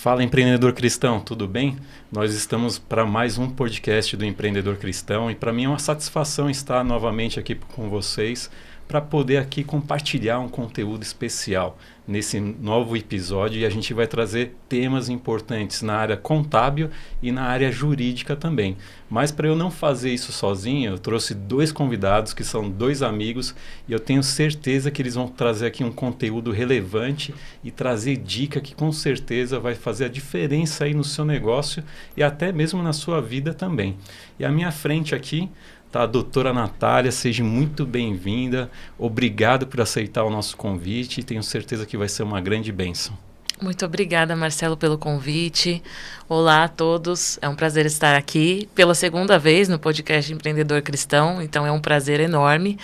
Fala, empreendedor cristão, tudo bem? Nós estamos para mais um podcast do Empreendedor Cristão e para mim é uma satisfação estar novamente aqui com vocês para poder aqui compartilhar um conteúdo especial nesse novo episódio, e a gente vai trazer temas importantes na área contábil e na área jurídica também. Mas para eu não fazer isso sozinho, eu trouxe dois convidados que são dois amigos e eu tenho certeza que eles vão trazer aqui um conteúdo relevante e trazer dica que com certeza vai fazer a diferença aí no seu negócio e até mesmo na sua vida também. E à minha frente aqui tá a doutora Natália, seja muito bem-vinda. Obrigado por aceitar o nosso convite e tenho certeza que vai ser uma grande bênção. Muito obrigada, Marcelo, pelo convite. Olá a todos, é um prazer estar aqui pela segunda vez no podcast Empreendedor Cristão, então é um prazer enorme.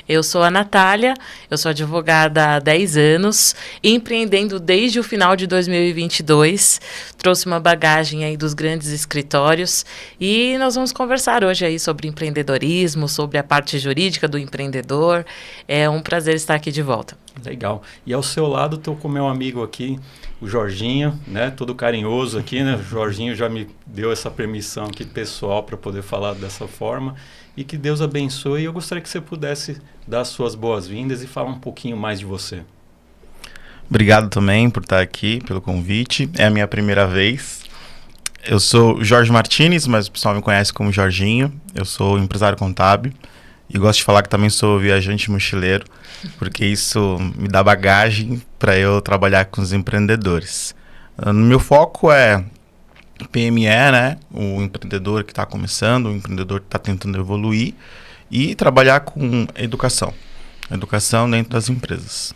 Eu sou a Natália, eu sou advogada há 10 anos, empreendendo desde o final de 2022, trouxe uma bagagem aí dos grandes escritórios e nós vamos conversar hoje aí sobre empreendedorismo, sobre a parte jurídica do empreendedor. É um prazer estar aqui de volta. Legal. E ao seu lado estou com meu amigo aqui, o Jorginho, né? Todo carinhoso aqui, né? O Jorginho já me deu essa permissão aqui pessoal para poder falar dessa forma. E que Deus abençoe. E eu gostaria que você pudesse dar as suas boas-vindas e falar um pouquinho mais de você. Obrigado também por estar aqui, pelo convite. É a minha primeira vez. Eu sou Jorge Martins, mas o pessoal me conhece como Jorginho. Eu sou empresário contábil. E gosto de falar que também sou viajante mochileiro, porque isso me dá bagagem para eu trabalhar com os empreendedores. No meu foco é PME, né? O empreendedor que está começando, o empreendedor que está tentando evoluir, e trabalhar com educação dentro das empresas.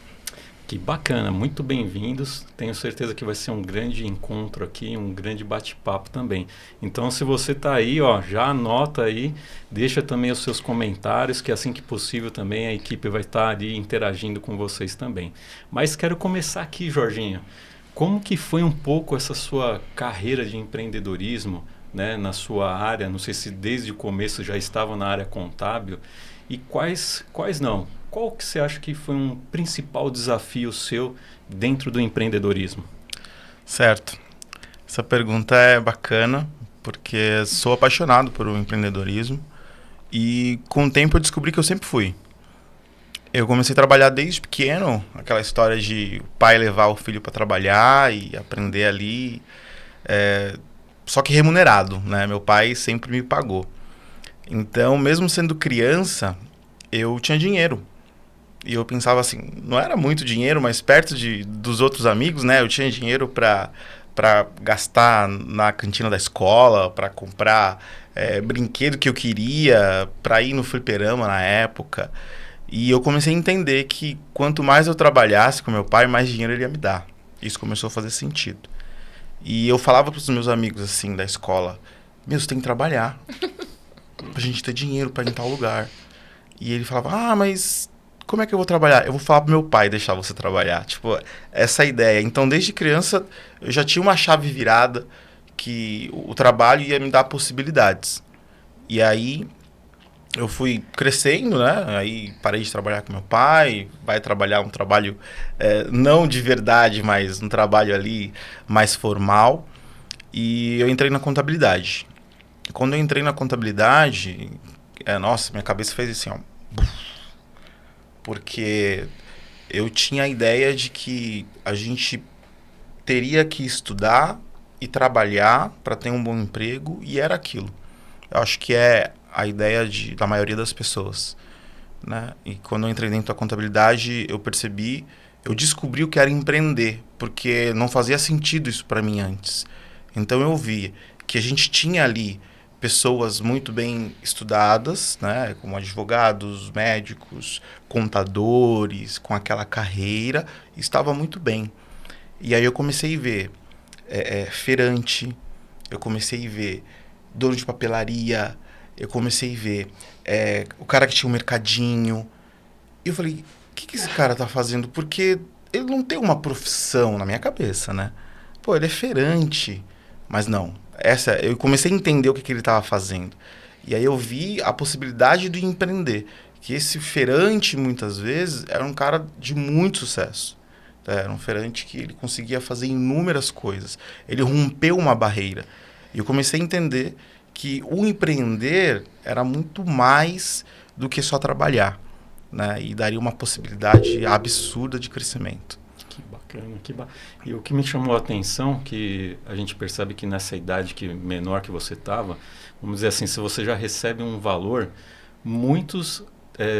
Que bacana, muito bem-vindos. Tenho certeza que vai ser um grande encontro aqui, um grande bate-papo também. Então, se você está aí, ó, já anota aí, deixa também os seus comentários, que assim que possível também a equipe vai estar ali interagindo com vocês também. Mas quero começar aqui, Jorginho. Como que foi um pouco essa sua carreira de empreendedorismo, né, na sua área? Não sei se desde o começo já estava na área contábil. E quais não? Qual que você acha que foi um principal desafio seu dentro do empreendedorismo? Certo. Essa pergunta é bacana, porque sou apaixonado por empreendedorismo e com o tempo eu descobri que eu sempre fui. Eu comecei a trabalhar desde pequeno, aquela história de o pai levar o filho para trabalhar e aprender ali, só que remunerado, né? Meu pai sempre me pagou. Então, mesmo sendo criança, eu tinha dinheiro. E eu pensava assim, não era muito dinheiro, mas perto dos outros amigos, né? Eu tinha dinheiro para gastar na cantina da escola, para comprar brinquedo que eu queria, para ir no fliperama na época. E eu comecei a entender que quanto mais eu trabalhasse com meu pai, mais dinheiro ele ia me dar. Isso começou a fazer sentido. E eu falava para os meus amigos assim da escola, você tem que trabalhar pra gente ter dinheiro para ir em tal lugar. E ele falava, mas como é que eu vou trabalhar? Eu vou falar pro meu pai deixar você trabalhar. Tipo, essa ideia. Então, desde criança, eu já tinha uma chave virada que o trabalho ia me dar possibilidades. E aí, eu fui crescendo, né? Aí, parei de trabalhar com meu pai, vai trabalhar um trabalho não de verdade, mas um trabalho ali mais formal. E eu entrei na contabilidade. Quando eu entrei na contabilidade, nossa, minha cabeça fez assim, ó. Porque eu tinha a ideia de que a gente teria que estudar e trabalhar para ter um bom emprego, e era aquilo. Eu acho que é a ideia da maioria das pessoas, né? E quando eu entrei dentro da contabilidade, eu descobri o que era empreender, porque não fazia sentido isso para mim antes. Então eu vi que a gente tinha ali pessoas muito bem estudadas, né, como advogados, médicos, contadores, com aquela carreira, estava muito bem. E aí eu comecei a ver feirante, eu comecei a ver dono de papelaria, eu comecei a ver o cara que tinha um mercadinho. E eu falei, o que esse cara tá fazendo? Porque ele não tem uma profissão na minha cabeça, né? Pô, ele é feirante, mas não. Eu comecei a entender o que ele estava fazendo. E aí eu vi a possibilidade de empreender. Que esse feirante, muitas vezes, era um cara de muito sucesso. Era um feirante que ele conseguia fazer inúmeras coisas. Ele rompeu uma barreira. E eu comecei a entender que o empreender era muito mais do que só trabalhar, né? E daria uma possibilidade absurda de crescimento. Que bacana, E o que me chamou a atenção, que a gente percebe que nessa idade menor que você estava, vamos dizer assim, se você já recebe um valor, muitos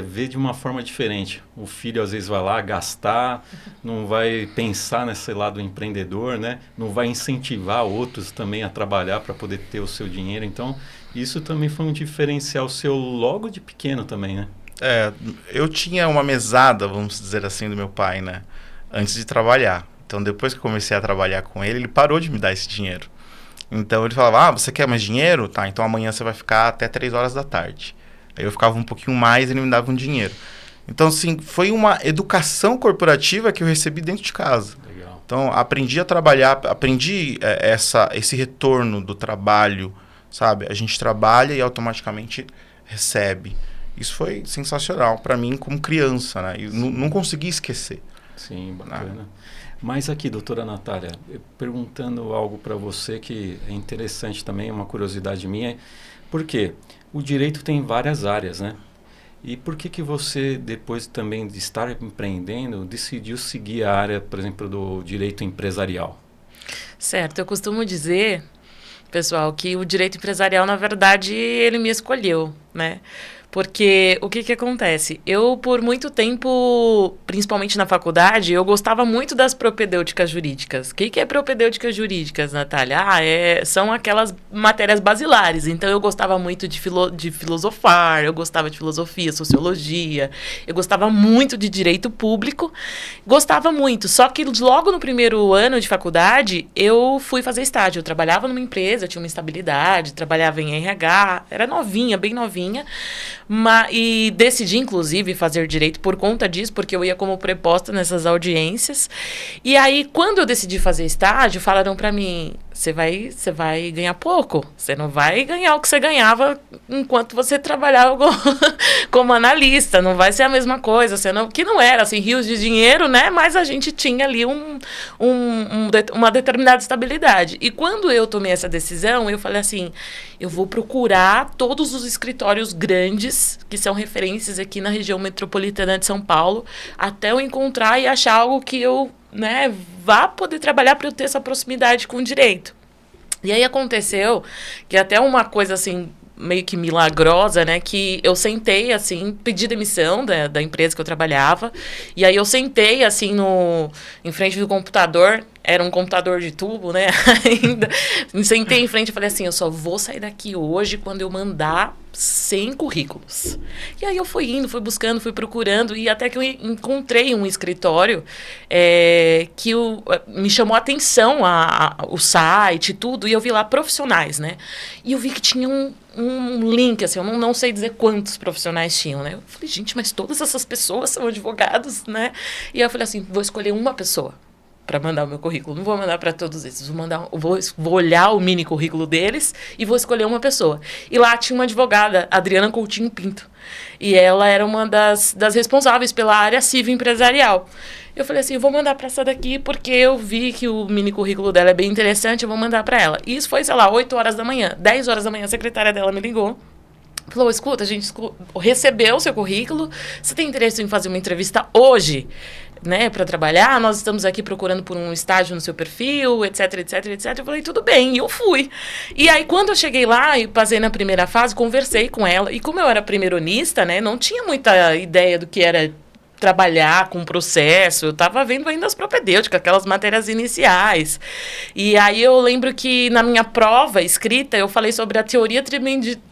vê de uma forma diferente. O filho às vezes vai lá gastar, não vai pensar nesse lado empreendedor, né? Não vai incentivar outros também a trabalhar para poder ter o seu dinheiro. Então, isso também foi um diferencial seu logo de pequeno também, né? Eu tinha uma mesada, vamos dizer assim, do meu pai, né? Antes de trabalhar. Então, depois que eu comecei a trabalhar com ele, ele parou de me dar esse dinheiro. Então, ele falava, você quer mais dinheiro? Tá, então amanhã você vai ficar até 3 horas da tarde. Aí eu ficava um pouquinho mais e ele me dava um dinheiro. Então, assim, foi uma educação corporativa que eu recebi dentro de casa. Legal. Então, aprendi a trabalhar, aprendi esse retorno do trabalho, sabe? A gente trabalha e automaticamente recebe. Isso foi sensacional para mim como criança, né? E não consegui esquecer. Sim, bacana. Mas aqui, doutora Natália, perguntando algo para você que é interessante também, uma curiosidade minha. Por quê? O direito tem várias áreas, né? E por que você, depois também de estar empreendendo, decidiu seguir a área, por exemplo, do direito empresarial? Certo, eu costumo dizer, pessoal, que o direito empresarial, na verdade, ele me escolheu, né? Porque o que acontece? Eu, por muito tempo, principalmente na faculdade, eu gostava muito das propedêuticas jurídicas. O que é propedêuticas jurídicas, Natália? São aquelas matérias basilares. Então, eu gostava muito de filosofar, eu gostava de filosofia, sociologia, eu gostava muito de direito público, gostava muito. Só que logo no primeiro ano de faculdade, eu fui fazer estágio. Eu trabalhava numa empresa, eu tinha uma estabilidade, trabalhava em RH, era novinha, bem novinha. E decidi, inclusive, fazer direito por conta disso, porque eu ia como preposta nessas audiências. E aí, quando eu decidi fazer estágio, falaram para mim, você vai ganhar pouco, você não vai ganhar o que você ganhava enquanto você trabalhava como analista, não vai ser a mesma coisa, que não era, assim, rios de dinheiro, né, mas a gente tinha ali uma determinada estabilidade. E quando eu tomei essa decisão, eu falei assim, eu vou procurar todos os escritórios grandes, que são referências aqui na região metropolitana de São Paulo, até eu encontrar e achar algo que eu, né, vá poder trabalhar para eu ter essa proximidade com o direito. E aí aconteceu que até uma coisa assim, meio que milagrosa, né, que eu sentei, assim, pedi demissão da empresa que eu trabalhava, e aí eu sentei, assim, em frente do computador, era um computador de tubo, né, ainda, me sentei em frente e falei assim, eu só vou sair daqui hoje quando eu mandar 100 currículos. E aí eu fui indo, fui buscando, fui procurando, e até que eu encontrei um escritório que me chamou a atenção, o site e tudo, e eu vi lá profissionais, né, e eu vi que tinha um link, assim, eu não sei dizer quantos profissionais tinham, né? Eu falei, gente, mas todas essas pessoas são advogados, né? E aí eu falei assim, vou escolher uma pessoa para mandar o meu currículo. Não vou mandar para todos esses, vou olhar o mini currículo deles e vou escolher uma pessoa. E lá tinha uma advogada, Adriana Coutinho Pinto, e ela era uma das responsáveis pela área civil empresarial. Eu falei assim, eu vou mandar para essa daqui porque eu vi que o mini currículo dela é bem interessante, eu vou mandar para ela. E isso foi, sei lá, 8 horas da manhã. 10 horas da manhã, a secretária dela me ligou. Falou, escuta, a gente recebeu o seu currículo, você tem interesse em fazer uma entrevista hoje, né, para trabalhar? Nós estamos aqui procurando por um estágio no seu perfil, etc, etc, etc. Eu falei, tudo bem, e eu fui. E aí, quando eu cheguei lá e passei na primeira fase, conversei com ela, e como eu era primeironista, né, não tinha muita ideia do que era trabalhar com processo, eu estava vendo ainda as propedêuticas, aquelas matérias iniciais. E aí eu lembro que na minha prova escrita eu falei sobre a teoria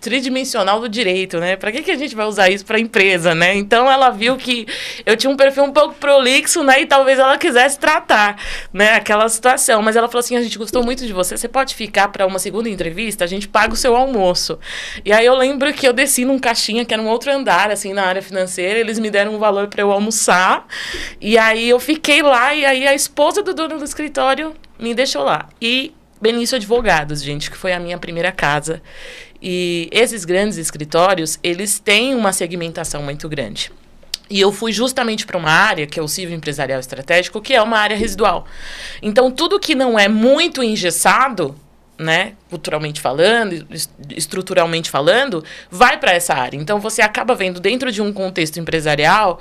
tridimensional do direito, né? Para que a gente vai usar isso para a empresa, né? Então ela viu que eu tinha um perfil um pouco prolixo, né? E talvez ela quisesse tratar, né, aquela situação. Mas ela falou assim, a gente gostou muito de você pode ficar para uma segunda entrevista, a gente paga o seu almoço. E aí eu lembro que eu desci num caixinha, que era um outro andar, assim, na área financeira, eles me deram um valor para eu almoçar, e aí eu fiquei lá, e aí a esposa do dono do escritório me deixou lá. E Benício Advogados, gente, que foi a minha primeira casa. E esses grandes escritórios, eles têm uma segmentação muito grande. E eu fui justamente para uma área, que é o Civil Empresarial Estratégico, que é uma área residual. Então, tudo que não é muito engessado, né, culturalmente falando, estruturalmente falando, vai para essa área. Então, você acaba vendo dentro de um contexto empresarial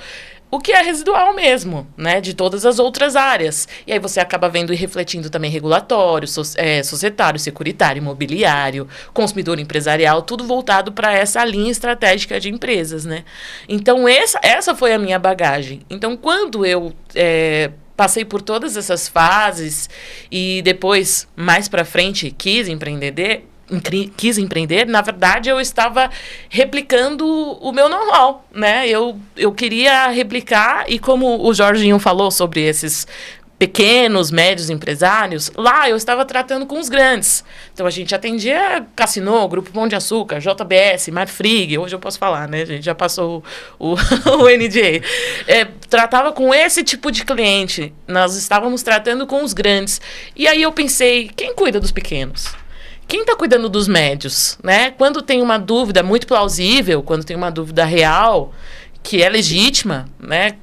o que é residual mesmo, né, de todas as outras áreas. E aí você acaba vendo e refletindo também regulatório, societário, securitário, imobiliário, consumidor empresarial, tudo voltado para essa linha estratégica de empresas, né. Então, essa foi a minha bagagem. Então, quando eu passei por todas essas fases e depois, mais para frente, quis empreender, na verdade, eu estava replicando o meu know-how, né? Eu queria replicar, e como o Jorginho falou sobre esses pequenos, médios empresários, lá eu estava tratando com os grandes. Então, a gente atendia Cassinô, Grupo Pão de Açúcar, JBS, Marfrig, hoje eu posso falar, né? A gente já passou o NDA. Tratava com esse tipo de cliente. Nós estávamos tratando com os grandes. E aí eu pensei, quem cuida dos pequenos? Quem está cuidando dos médios, né? Quando tem uma dúvida muito plausível, quando tem uma dúvida real, que é legítima, né?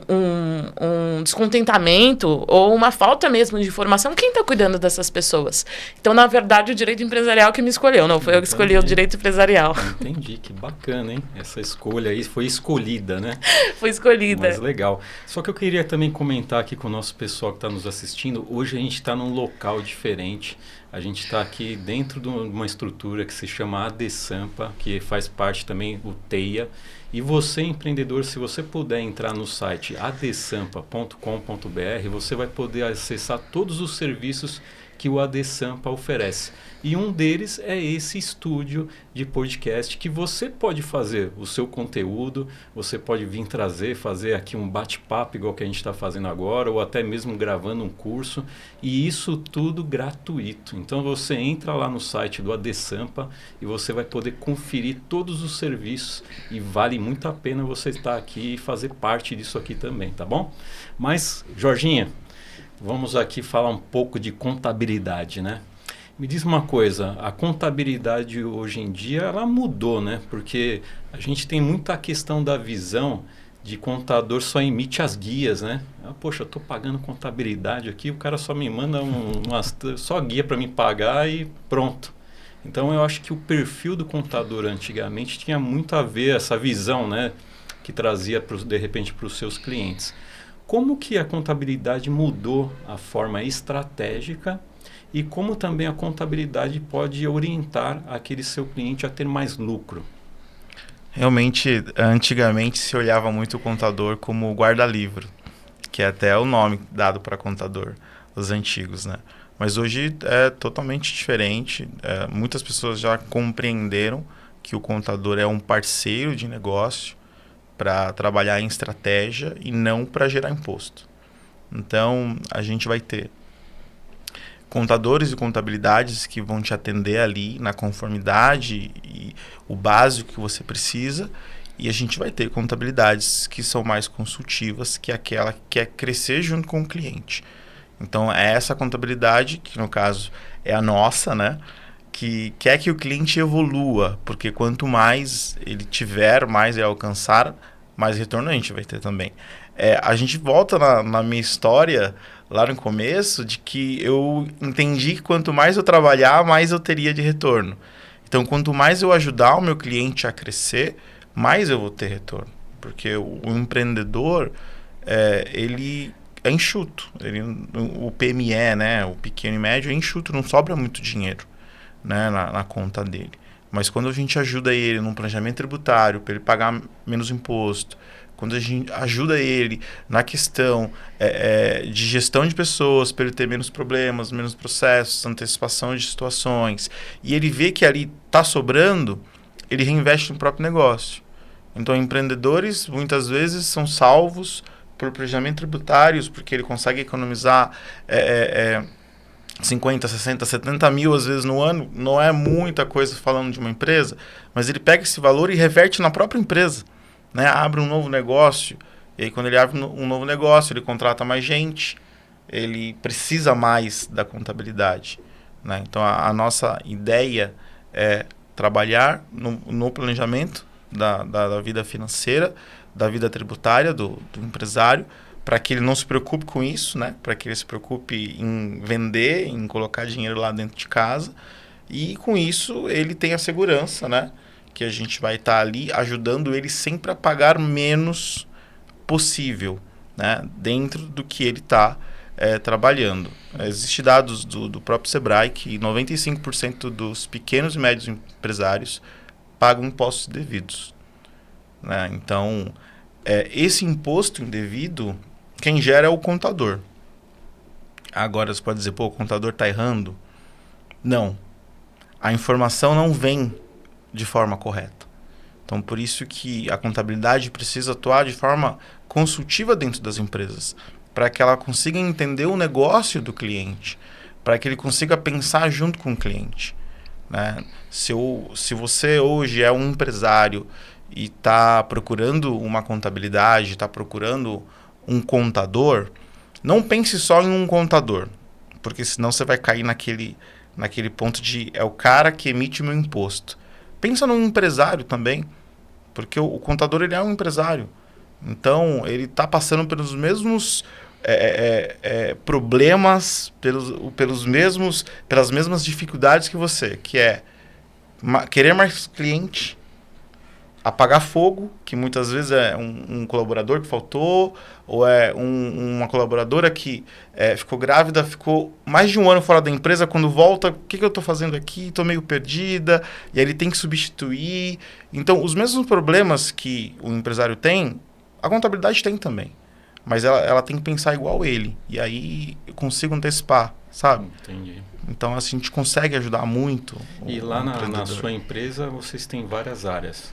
Um descontentamento ou uma falta mesmo de informação, quem está cuidando dessas pessoas? Então, na verdade, o direito empresarial que me escolheu, não foi eu que escolhi o direito empresarial. Entendi, que bacana, hein? Essa escolha aí foi escolhida, né? Foi escolhida. Mas legal. Só que eu queria também comentar aqui com o nosso pessoal que está nos assistindo, hoje a gente está num local diferente. A gente está aqui dentro de uma estrutura que se chama ADSampa, que faz parte também do TEIA. E você, empreendedor, se você puder entrar no site adsampa.com.br, você vai poder acessar todos os serviços que o ADSampa oferece. E um deles é esse estúdio de podcast que você pode fazer o seu conteúdo, você pode vir fazer aqui um bate-papo igual que a gente está fazendo agora, ou até mesmo gravando um curso, e isso tudo gratuito. Então você entra lá no site do ADSampa e você vai poder conferir todos os serviços, e vale muito a pena você estar aqui e fazer parte disso aqui também, tá bom? Mas, Jorginha, vamos aqui falar um pouco de contabilidade, né? Me diz uma coisa, a contabilidade hoje em dia, ela mudou, né? Porque a gente tem muita questão da visão de contador só emite as guias, né? Poxa, eu estou pagando contabilidade aqui, o cara só me manda só guia para me pagar e pronto. Então, eu acho que o perfil do contador antigamente tinha muito a ver, essa visão, né? Que trazia, de repente, para os seus clientes. Como que a contabilidade mudou a forma estratégica e como também a contabilidade pode orientar aquele seu cliente a ter mais lucro? Realmente, antigamente se olhava muito o contador como guarda-livro, que é até o nome dado para contador, os antigos, né? Mas hoje é totalmente diferente. Muitas pessoas já compreenderam que o contador é um parceiro de negócio para trabalhar em estratégia e não para gerar imposto. Então, a gente vai ter contadores e contabilidades que vão te atender ali na conformidade e o básico que você precisa, e a gente vai ter contabilidades que são mais consultivas, que é aquela que quer crescer junto com o cliente. Então, é essa contabilidade, que no caso é a nossa, né? Que quer que o cliente evolua, porque quanto mais ele tiver, mais ele alcançar, mais retorno a gente vai ter também. A gente volta na minha história, lá no começo, de que eu entendi que quanto mais eu trabalhar, mais eu teria de retorno. Então, quanto mais eu ajudar o meu cliente a crescer, mais eu vou ter retorno. Porque o empreendedor, ele é enxuto. O PME, né, o pequeno e médio, é enxuto, não sobra muito dinheiro, né, na conta dele. Mas quando a gente ajuda ele num planejamento tributário, para ele pagar menos imposto, quando a gente ajuda ele na questão de gestão de pessoas, para ele ter menos problemas, menos processos, antecipação de situações, e ele vê que ali está sobrando, ele reinveste no próprio negócio. Então, empreendedores, muitas vezes, são salvos por planejamento tributários, porque ele consegue economizar 50, 60, 70 mil, às vezes, no ano. Não é muita coisa falando de uma empresa, mas ele pega esse valor e reverte na própria empresa. Né? Abre um novo negócio, e aí quando ele abre um novo negócio, ele contrata mais gente, ele precisa mais da contabilidade. Né? Então, a nossa ideia é trabalhar no planejamento da vida financeira, da vida tributária do empresário, para que ele não se preocupe com isso, né? Para que ele se preocupe em vender, em colocar dinheiro lá dentro de casa. E com isso ele tem a segurança, né? Que a gente vai estar ali ajudando ele sempre a pagar menos possível, né? Dentro do que ele está trabalhando. Existem dados do próprio Sebrae que 95% dos pequenos e médios empresários pagam impostos devidos, né? Então, esse imposto indevido, quem gera é o contador. Agora você pode dizer, pô, o contador está errando? Não. A informação não vem de forma correta. Então, por isso que a contabilidade precisa atuar de forma consultiva dentro das empresas, para que ela consiga entender o negócio do cliente, para que ele consiga pensar junto com o cliente, né? Se você hoje é um empresário e está procurando uma contabilidade, está procurando um contador, não pense só em um contador, porque senão você vai cair naquele ponto de é o cara que emite o meu imposto. Pensa num empresário também, porque o contador ele é um empresário. Então, ele está passando pelos mesmos problemas, pelas mesmas dificuldades que você, que é querer mais cliente, apagar fogo, que muitas vezes é um colaborador que faltou, ou é uma colaboradora que ficou grávida, ficou mais de um ano fora da empresa, quando volta, o que eu estou fazendo aqui? Estou meio perdida, e aí ele tem que substituir. Então, os mesmos problemas que o empresário tem, a contabilidade tem também. Mas ela tem que pensar igual ele. E aí eu consigo antecipar, sabe? Entendi. Então, assim, a gente consegue ajudar muito. E lá na sua empresa, vocês têm várias áreas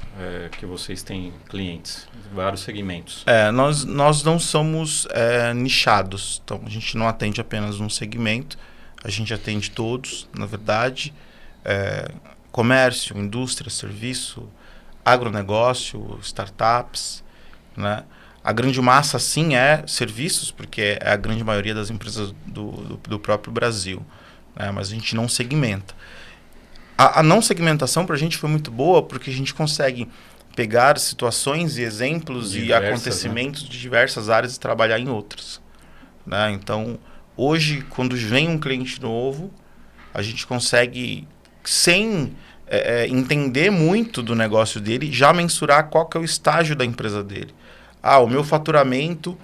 que vocês têm clientes, vários segmentos. Nós não somos nichados. Então, a gente não atende apenas um segmento. A gente atende todos, na verdade. Comércio, indústria, serviço, agronegócio, startups, né? A grande massa, sim, é serviços, porque é a grande maioria das empresas do próprio Brasil, né? Mas a gente não segmenta. A não segmentação para a gente foi muito boa, porque a gente consegue pegar situações e exemplos e acontecimentos, né, de diversas áreas e trabalhar em outras, né? Então, hoje, quando vem um cliente novo, a gente consegue, sem entender muito do negócio dele, já mensurar qual que é o estágio da empresa dele. O meu faturamento,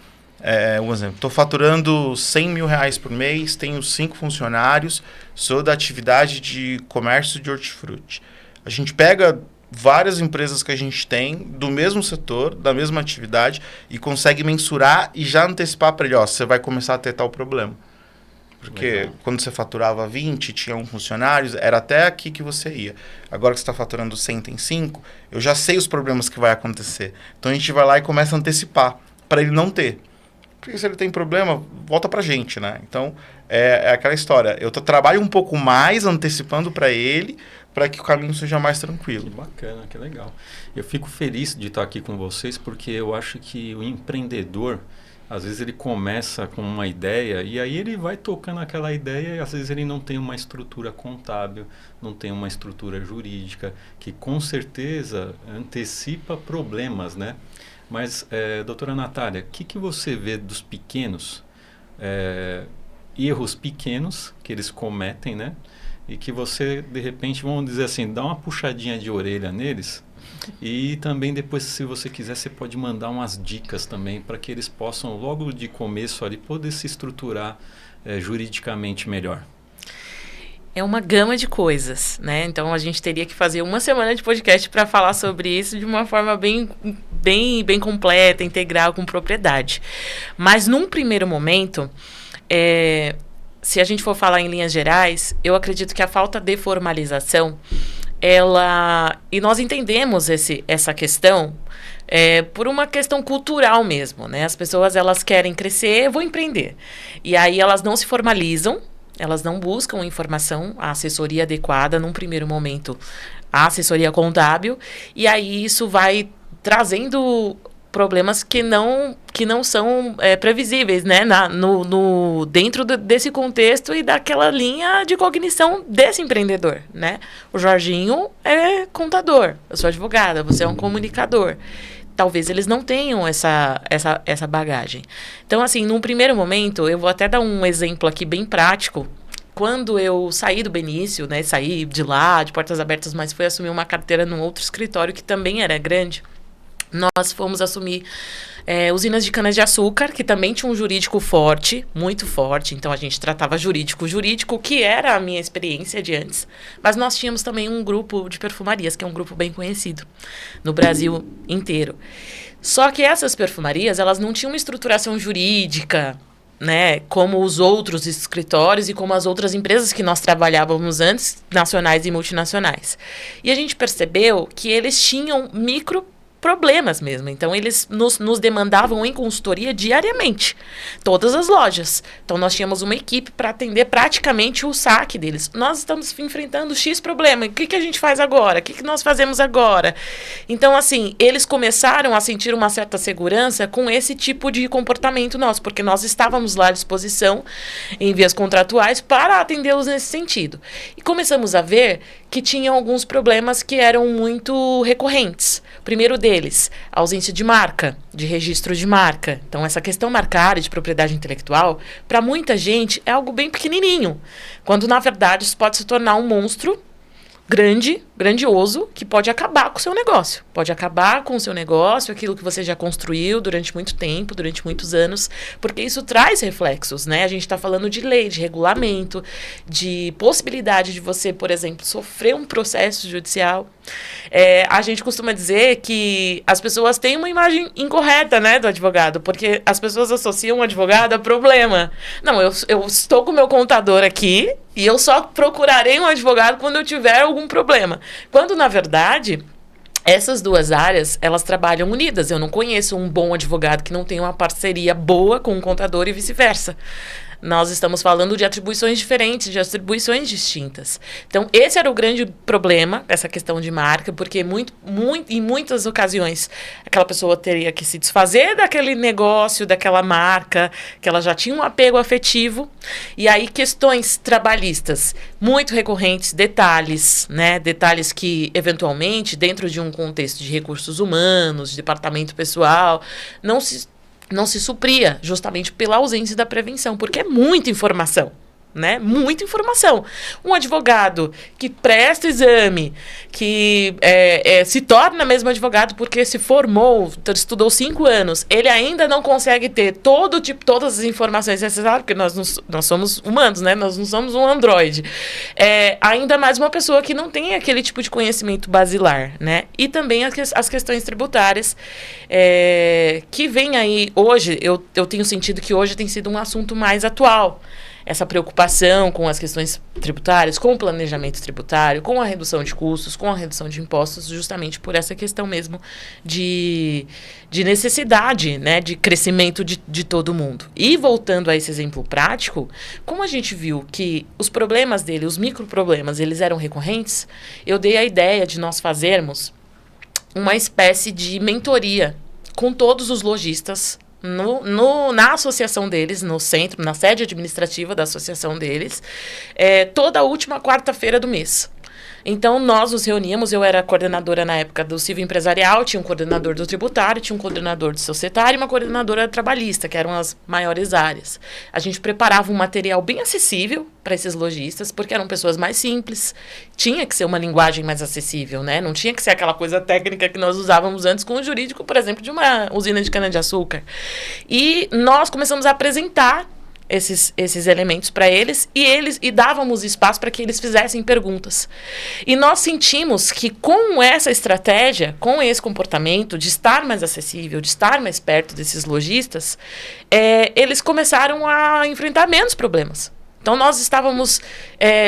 um exemplo, estou faturando R$100 mil por mês, tenho 5 funcionários, sou da atividade de comércio de hortifruti. A gente pega várias empresas que a gente tem, do mesmo setor, da mesma atividade, e consegue mensurar e já antecipar para ele, você vai começar a ter tal problema. Porque legal, quando você faturava 20, tinha 1 funcionário, era até aqui que você ia. Agora que você está faturando 100, tem 5, eu já sei os problemas que vai acontecer. Então a gente vai lá e começa a antecipar, para ele não ter. Porque se ele tem problema, volta para a gente, né? Então é aquela história. Eu trabalho um pouco mais antecipando para ele, para que o caminho seja mais tranquilo. Que bacana, que legal. Eu fico feliz de estar aqui com vocês, porque eu acho que o empreendedor, às vezes ele começa com uma ideia e aí ele vai tocando aquela ideia e às vezes ele não tem uma estrutura contábil, não tem uma estrutura jurídica, que com certeza antecipa problemas, né? Mas, doutora Natália, o que você vê dos pequenos, erros pequenos que eles cometem, né? E que você, de repente, vamos dizer assim, dá uma puxadinha de orelha neles. E também depois, se você quiser, você pode mandar umas dicas também para que eles possam, logo de começo ali, poder se estruturar juridicamente melhor. É uma gama de coisas, né? Então a gente teria que fazer uma semana de podcast para falar sobre isso de uma forma bem completa, integral, com propriedade. Mas num primeiro momento, se a gente for falar em linhas gerais, eu acredito que a falta de formalização, e nós entendemos essa questão por uma questão cultural mesmo, né? As pessoas, elas querem crescer, vou empreender. E aí elas não se formalizam, elas não buscam informação, a assessoria adequada, num primeiro momento, a assessoria contábil, e aí isso vai trazendo problemas que não são previsíveis, né? Dentro desse contexto e daquela linha de cognição desse empreendedor, né? O Jorginho é contador, eu sou advogada, você é um comunicador. talvez eles não tenham essa bagagem. Então, assim, num primeiro momento, eu vou até dar um exemplo aqui bem prático. Quando eu saí do Benício, né, saí de lá, de portas abertas, mas fui assumir uma carteira num outro escritório que também era grande, nós fomos assumir usinas de cana-de-açúcar, que também tinha um jurídico forte, muito forte. Então, a gente tratava jurídico, que era a minha experiência de antes. Mas nós tínhamos também um grupo de perfumarias, que é um grupo bem conhecido no Brasil inteiro. Só que essas perfumarias, elas não tinham uma estruturação jurídica, né, como os outros escritórios e como as outras empresas que nós trabalhávamos antes, nacionais e multinacionais. E a gente percebeu que eles tinham micro problemas mesmo. Então, eles nos demandavam em consultoria diariamente. Todas as lojas. Então, nós tínhamos uma equipe para atender praticamente o saque deles. Nós estamos enfrentando X problema. O que a gente faz agora? O que nós fazemos agora? Então, assim, eles começaram a sentir uma certa segurança com esse tipo de comportamento nosso, porque nós estávamos lá à disposição, em vias contratuais, para atendê-los nesse sentido. E começamos a ver que tinham alguns problemas que eram muito recorrentes. O primeiro deles, a ausência de marca, de registro de marca. Então, essa questão marcária de propriedade intelectual, para muita gente, é algo bem pequenininho, quando, na verdade, isso pode se tornar um monstro grandioso, que pode acabar com o seu negócio. Pode acabar com o seu negócio, aquilo que você já construiu durante muito tempo, durante muitos anos, porque isso traz reflexos, né? A gente está falando de lei, de regulamento, de possibilidade de você, por exemplo, sofrer um processo judicial. A gente costuma dizer que as pessoas têm uma imagem incorreta, né, do advogado, porque as pessoas associam o advogado a problema. Não, eu estou com o meu contador aqui e eu só procurarei um advogado quando eu tiver algum problema. Quando, na verdade, essas duas áreas, elas trabalham unidas. Eu não conheço um bom advogado que não tenha uma parceria boa com o contador e vice-versa. Nós estamos falando de atribuições diferentes, de atribuições distintas. Então, esse era o grande problema, essa questão de marca, porque em muitas ocasiões aquela pessoa teria que se desfazer daquele negócio, daquela marca, que ela já tinha um apego afetivo. E aí, questões trabalhistas muito recorrentes, detalhes, né? Detalhes que, eventualmente, dentro de um contexto de recursos humanos, de departamento pessoal, não se supria, justamente pela ausência da prevenção, porque é muita informação, né? Muita informação. Um advogado que presta exame, que se torna mesmo advogado porque se formou, estudou 5 anos, ele ainda não consegue ter todas as informações necessárias, porque nós somos humanos, né? Nós não somos um androide. Ainda mais uma pessoa que não tem aquele tipo de conhecimento basilar, né? E também as questões tributárias, que vem aí hoje, eu tenho sentido que hoje tem sido um assunto mais atual. Essa preocupação com as questões tributárias, com o planejamento tributário, com a redução de custos, com a redução de impostos, justamente por essa questão mesmo de necessidade, né, de crescimento de todo mundo. E voltando a esse exemplo prático, como a gente viu que os problemas dele, os microproblemas, eles eram recorrentes, eu dei a ideia de nós fazermos uma espécie de mentoria com todos os lojistas na associação deles, no centro, na sede administrativa da associação deles, toda a última quarta-feira do mês. Então, nós nos reuníamos, eu era coordenadora na época do civil empresarial, tinha um coordenador do tributário, tinha um coordenador do societário e uma coordenadora trabalhista, que eram as maiores áreas. A gente preparava um material bem acessível para esses lojistas, porque eram pessoas mais simples, tinha que ser uma linguagem mais acessível, né? Não tinha que ser aquela coisa técnica que nós usávamos antes com o jurídico, por exemplo, de uma usina de cana-de-açúcar. E nós começamos a apresentar esses elementos para eles e dávamos espaço para que eles fizessem perguntas. E nós sentimos que com essa estratégia, com esse comportamento de estar mais acessível, de estar mais perto desses lojistas, eles começaram a enfrentar menos problemas. Então, nós estávamos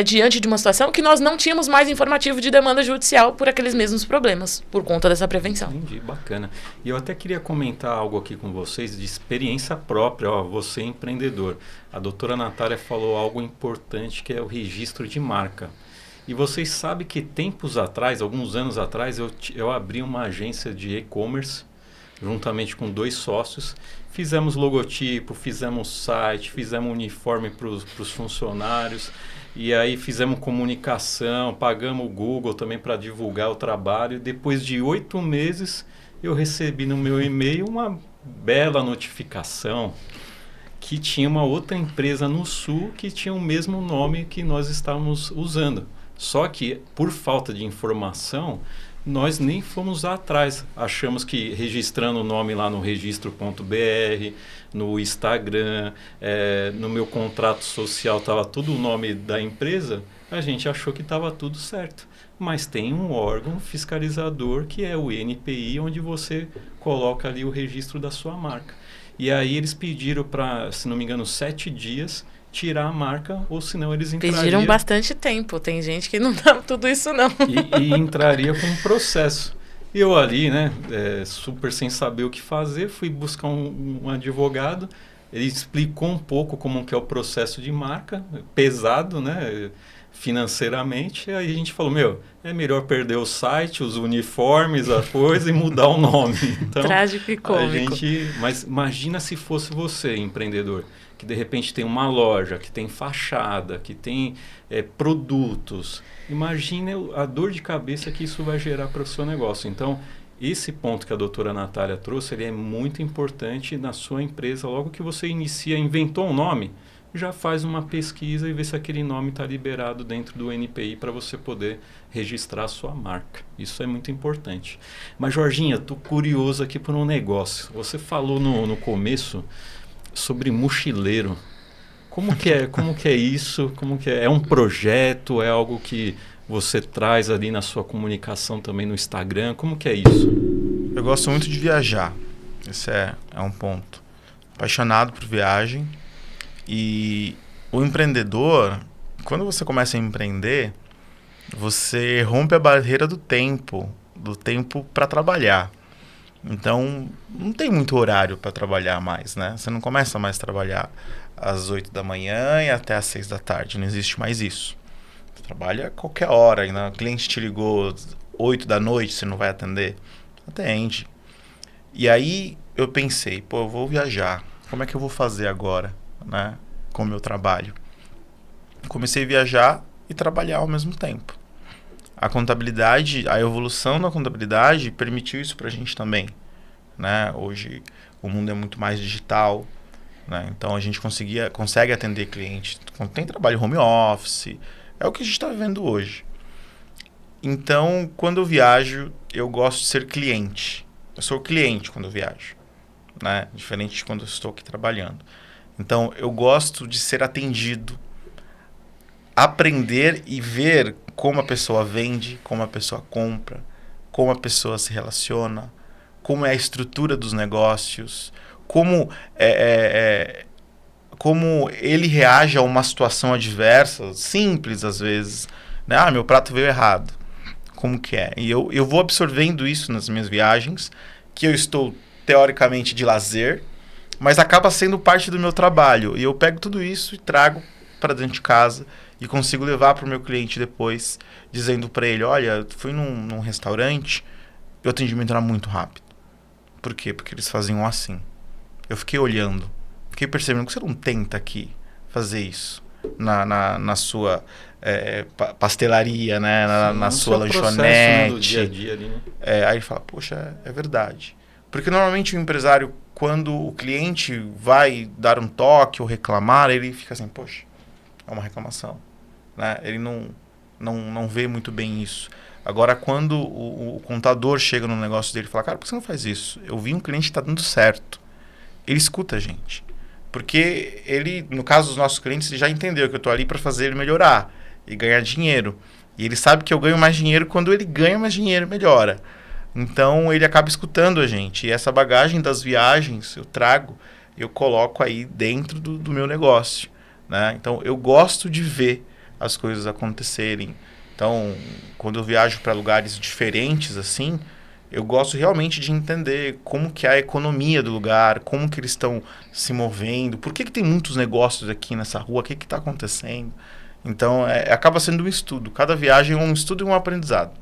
diante de uma situação que nós não tínhamos mais informativo de demanda judicial por aqueles mesmos problemas, por conta dessa prevenção. Entendi, bacana. E eu até queria comentar algo aqui com vocês de experiência própria, você empreendedor. A doutora Natália falou algo importante, que é o registro de marca. E vocês sabem que tempos atrás, alguns anos atrás, eu abri uma agência de e-commerce, juntamente com 2 sócios. Fizemos logotipo, fizemos site, fizemos uniforme para os funcionários. E aí fizemos comunicação, pagamos o Google também para divulgar o trabalho. Depois de 8 meses, eu recebi no meu e-mail uma bela notificação que tinha uma outra empresa no Sul que tinha o mesmo nome que nós estávamos usando. Só que, por falta de informação, nós nem fomos atrás. Achamos que registrando o nome lá no registro.br, no Instagram, no meu contrato social estava tudo o nome da empresa, a gente achou que estava tudo certo. Mas tem um órgão fiscalizador que é o INPI, onde você coloca ali o registro da sua marca. E aí eles pediram para, se não me engano, 7 dias tirar a marca, ou senão eles entrariam... Pediram bastante tempo, tem gente que não dá tudo isso não. E entraria com um processo. Eu ali, né, super sem saber o que fazer, fui buscar um advogado, ele explicou um pouco como que é o processo de marca, pesado, né, financeiramente, aí a gente falou, é melhor perder o site, os uniformes, a coisa e mudar o nome. Então, trágico e cômico. Mas imagina se fosse você, empreendedor, que de repente tem uma loja, que tem fachada, que tem produtos. Imagine a dor de cabeça que isso vai gerar para o seu negócio. Então, esse ponto que a doutora Natália trouxe, ele é muito importante na sua empresa. Logo que você inventou um nome, já faz uma pesquisa e vê se aquele nome está liberado dentro do NPI para você poder registrar a sua marca. Isso é muito importante. Mas, Jorginha, estou curioso aqui por um negócio. Você falou no começo sobre mochileiro. Como que é isso? Como que é? É um projeto? É algo que você traz ali na sua comunicação também no Instagram? Como que é isso? Eu gosto muito de viajar. Esse é um ponto. Apaixonado por viagem. E o empreendedor, quando você começa a empreender, você rompe a barreira do tempo para trabalhar. Então, não tem muito horário para trabalhar mais, né? Você não começa mais a trabalhar às 8 da manhã e até às 6 da tarde. Não existe mais isso. Você trabalha a qualquer hora. E o cliente te ligou às 8 da noite, você não vai atender? Atende. E aí, eu pensei, eu vou viajar. Como é que eu vou fazer agora, né? Com o meu trabalho. Comecei a viajar e trabalhar ao mesmo tempo. A contabilidade, a evolução da contabilidade permitiu isso para a gente também, né? Hoje o mundo é muito mais digital, né? Então a gente consegue atender cliente. Tem trabalho home office, é o que a gente está vivendo hoje. Então, quando eu viajo, eu gosto de ser cliente. Eu sou cliente quando eu viajo, né? Diferente de quando eu estou aqui trabalhando. Então, eu gosto de ser atendido, aprender e ver como a pessoa vende, como a pessoa compra, como a pessoa se relaciona, como é a estrutura dos negócios, como ele reage a uma situação adversa, simples às vezes, né? Meu prato veio errado. Como que é? E eu vou absorvendo isso nas minhas viagens, que eu estou teoricamente de lazer, mas acaba sendo parte do meu trabalho. E eu pego tudo isso e trago para dentro de casa e consigo levar para o meu cliente depois, dizendo para ele, olha, fui num restaurante e o atendimento era muito rápido. Por quê? Porque eles faziam assim. Eu fiquei olhando, fiquei percebendo que você não tenta aqui fazer isso na sua pastelaria, né? na sua lanchonete. Processo, né, do dia a dia ali, né? Aí ele fala, poxa, é verdade. Porque normalmente o empresário, quando o cliente vai dar um toque ou reclamar, ele fica assim, poxa, é uma reclamação, né? Ele não vê muito bem isso. Agora, quando o contador chega no negócio dele e fala, cara, por que você não faz isso? Eu vi um cliente que está dando certo. Ele escuta a gente. Porque ele, no caso dos nossos clientes, ele já entendeu que eu estou ali para fazer ele melhorar e ganhar dinheiro. E ele sabe que eu ganho mais dinheiro quando ele ganha mais dinheiro, melhora. Então, ele acaba escutando a gente. E essa bagagem das viagens eu trago, eu coloco aí dentro do meu negócio, né? Então, eu gosto de ver as coisas acontecerem. Então, quando eu viajo para lugares diferentes, assim, eu gosto realmente de entender como que é a economia do lugar, como que eles estão se movendo, por que tem muitos negócios aqui nessa rua, o que está acontecendo. Então, acaba sendo um estudo. Cada viagem é um estudo e um aprendizado.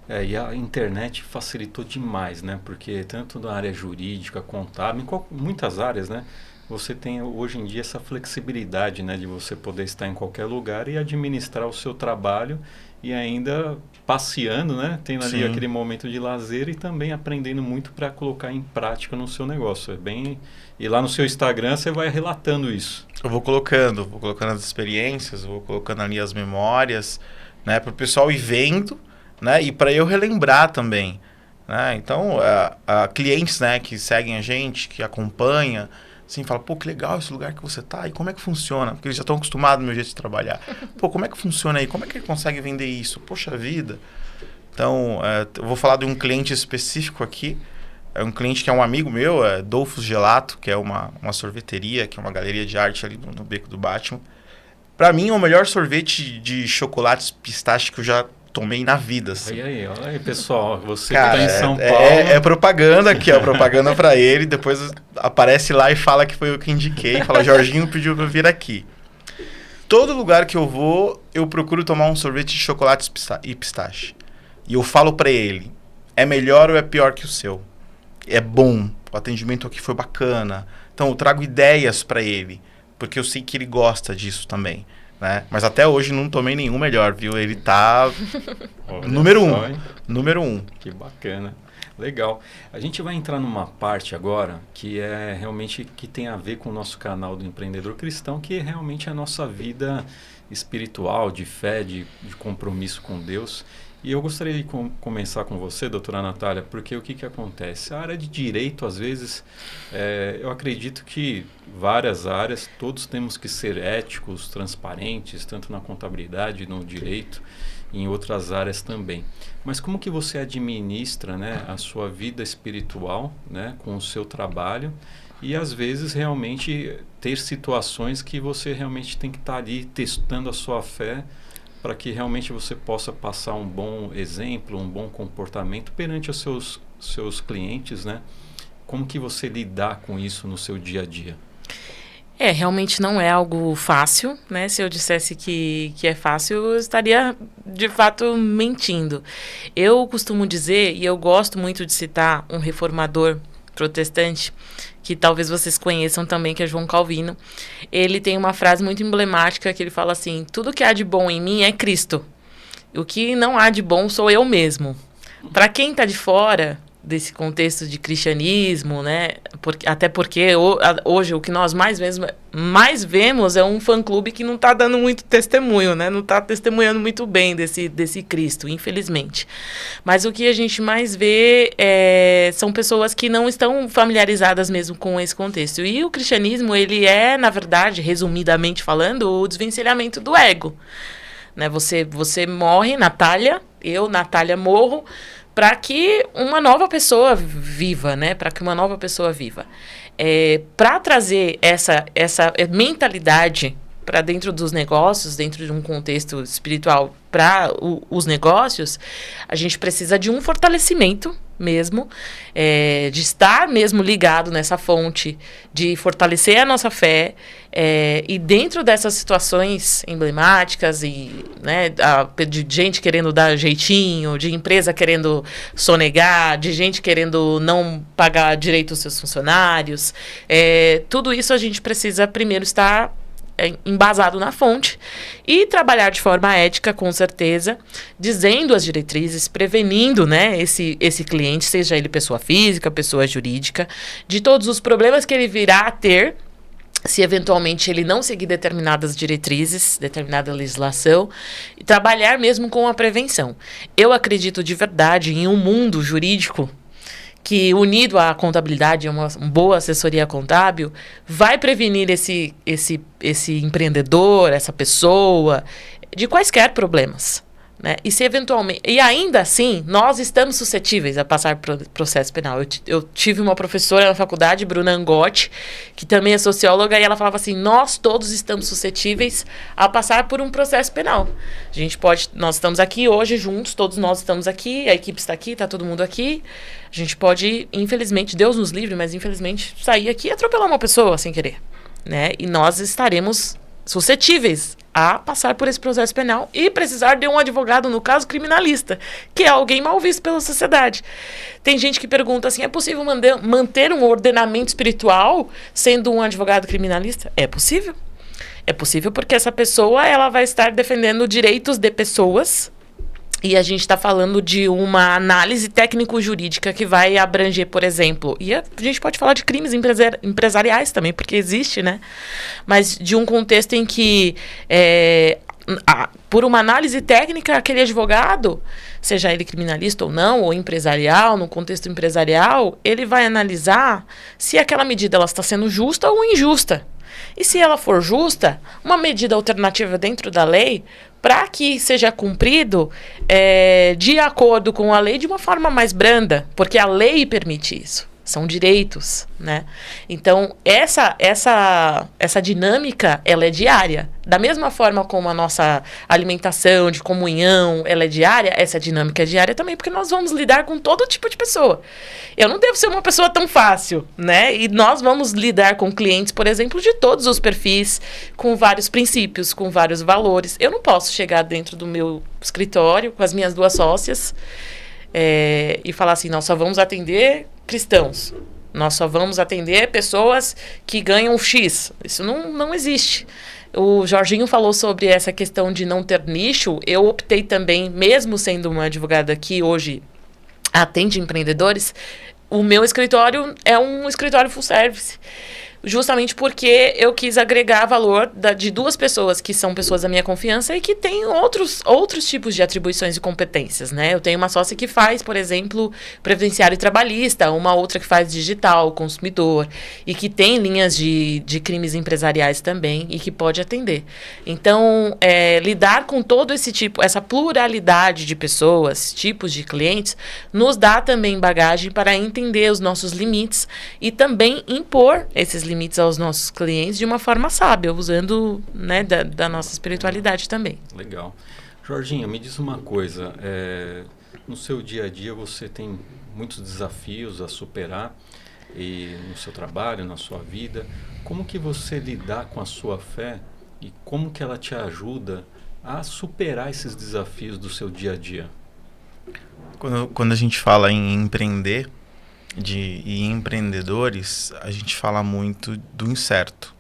E a internet facilitou demais, né? Porque tanto na área jurídica, contábil, em muitas áreas, né? Você tem hoje em dia essa flexibilidade, né? De você poder estar em qualquer lugar e administrar o seu trabalho e ainda passeando, né? Tendo ali Sim. aquele momento de lazer e também aprendendo muito para colocar em prática no seu negócio. E lá no seu Instagram você vai relatando isso. Eu vou colocando as experiências, vou colocando ali as memórias, né, para o pessoal ir vendo, né, e para eu relembrar também, né? Então, clientes, né, que seguem a gente, que acompanham, assim, fala, pô, que legal esse lugar que você tá, e como é que funciona? Porque eles já estão acostumados no meu jeito de trabalhar. Pô, como é que funciona aí? Como é que ele consegue vender isso? Poxa vida. Então, eu vou falar de um cliente específico aqui. É um cliente que é um amigo meu, é Dolphus Gelato, que é uma sorveteria, que é uma galeria de arte ali no Beco do Batman. Pra mim, é o melhor sorvete de chocolates pistache que eu já tomei na vida. Assim. Olha aí, pessoal, você Cara, que tá em São Paulo... É propaganda aqui, ó, propaganda pra ele, depois aparece lá e fala que foi eu que indiquei, fala, Jorginho pediu pra eu vir aqui. Todo lugar que eu vou, eu procuro tomar um sorvete de chocolate e pistache. E eu falo pra ele, é melhor ou é pior que o seu? É bom, o atendimento aqui foi bacana. Então eu trago ideias para ele, porque eu sei que ele gosta disso também, né? Mas até hoje não tomei nenhum melhor, viu? Ele tá número um. Que bacana. Legal. A gente vai entrar numa parte agora que é realmente que tem a ver com o nosso canal do Empreendedor Cristão, que é realmente a nossa vida espiritual, de fé, de compromisso com Deus. E eu gostaria de começar com você, doutora Natália, porque o que acontece? A área de direito, às vezes, eu acredito que várias áreas, todos temos que ser éticos, transparentes, tanto na contabilidade, no direito, e em outras áreas também. Mas como que você administra, né, a sua vida espiritual, né, com o seu trabalho e, às vezes, realmente ter situações que você realmente tem que estar ali testando a sua fé para que realmente você possa passar um bom exemplo, um bom comportamento perante os seus clientes, né? Como que você lidar com isso no seu dia a dia? Realmente não é algo fácil, né? Se eu dissesse que é fácil, eu estaria, de fato, mentindo. Eu costumo dizer, e eu gosto muito de citar um reformador protestante, que talvez vocês conheçam também, que é João Calvino. Ele tem uma frase muito emblemática que ele fala assim, tudo que há de bom em mim é Cristo. O que não há de bom sou eu mesmo. Para quem está de fora desse contexto de cristianismo, né? Até porque hoje o que nós mais vemos é um fã-clube que não está dando muito testemunho, né? Não está testemunhando muito bem desse Cristo, infelizmente. Mas o que a gente mais vê são pessoas que não estão familiarizadas mesmo com esse contexto. E o cristianismo, ele é, na verdade, resumidamente falando, o desvencilhamento do ego. Né? Você morre, Natália, Natália, morro, para que uma nova pessoa viva, né? Para que uma nova pessoa viva. Para trazer essa mentalidade para dentro dos negócios, dentro de um contexto espiritual, para os negócios, a gente precisa de um fortalecimento mesmo, de estar mesmo ligado nessa fonte, de fortalecer a nossa fé, e dentro dessas situações emblemáticas e, né, de gente querendo dar jeitinho, de empresa querendo sonegar, de gente querendo não pagar direito aos seus funcionários, tudo isso a gente precisa primeiro estar embasado na fonte e trabalhar de forma ética, com certeza, dizendo as diretrizes, prevenindo, né, esse cliente, seja ele pessoa física, pessoa jurídica, de todos os problemas que ele virá a ter se eventualmente ele não seguir determinadas diretrizes, determinada legislação, e trabalhar mesmo com a prevenção. Eu acredito de verdade em um mundo jurídico que, unido à contabilidade, uma boa assessoria contábil, vai prevenir esse empreendedor, essa pessoa, de quaisquer problemas. Né? E se eventualmente, e ainda assim, nós estamos suscetíveis a passar por processo penal. Eu tive uma professora na faculdade, Bruna Angotti, que também é socióloga, e ela falava assim, nós todos estamos suscetíveis a passar por um processo penal. Nós estamos aqui hoje juntos, todos nós estamos aqui, a equipe está aqui, está todo mundo aqui. A gente pode, infelizmente, Deus nos livre, mas infelizmente sair aqui e atropelar uma pessoa sem querer. Né? E nós estaremos suscetíveis a passar por esse processo penal e precisar de um advogado, no caso, criminalista, que é alguém mal visto pela sociedade. Tem gente que pergunta assim, é possível manter um ordenamento espiritual sendo um advogado criminalista? É possível. É possível porque essa pessoa ela vai estar defendendo direitos de pessoas E a gente está falando de uma análise técnico-jurídica que vai abranger, por exemplo, e a gente pode falar de crimes empresariais também, porque existe, né? Mas de um contexto em que, por uma análise técnica, aquele advogado, seja ele criminalista ou não, ou empresarial, no contexto empresarial, ele vai analisar se aquela medida ela está sendo justa ou injusta. E se ela for justa, uma medida alternativa dentro da lei, para que seja cumprido de acordo com a lei de uma forma mais branda, porque a lei permite isso. São direitos, né? Então, essa dinâmica, ela é diária. Da mesma forma como a nossa alimentação, de comunhão, ela é diária, essa dinâmica é diária também, porque nós vamos lidar com todo tipo de pessoa. Eu não devo ser uma pessoa tão fácil, né? E nós vamos lidar com clientes, por exemplo, de todos os perfis, com vários princípios, com vários valores. Eu não posso chegar dentro do meu escritório com as minhas 2 sócias e falar assim, nós só vamos atender cristãos. Nós só vamos atender pessoas que ganham X. Isso não existe. O Jorginho falou sobre essa questão de não ter nicho. Eu optei também, mesmo sendo uma advogada que hoje atende empreendedores, o meu escritório é um escritório full service. Justamente porque eu quis agregar valor de 2 pessoas que são pessoas da minha confiança e que têm outros tipos de atribuições e competências, né? Eu tenho uma sócia que faz, por exemplo, previdenciário e trabalhista, uma outra que faz digital, consumidor, e que tem linhas de crimes empresariais também e que pode atender. Então, lidar com todo essa pluralidade de pessoas, tipos de clientes, nos dá também bagagem para entender os nossos limites e também impor esses limites aos nossos clientes de uma forma sábia, usando, né, da nossa espiritualidade também. Legal. Jorginho, me diz uma coisa. No seu dia a dia você tem muitos desafios a superar no seu trabalho, na sua vida. Como que você lidar com a sua fé e como que ela te ajuda a superar esses desafios do seu dia a dia? Quando a gente fala em empreender e empreendedores, a gente fala muito do incerto.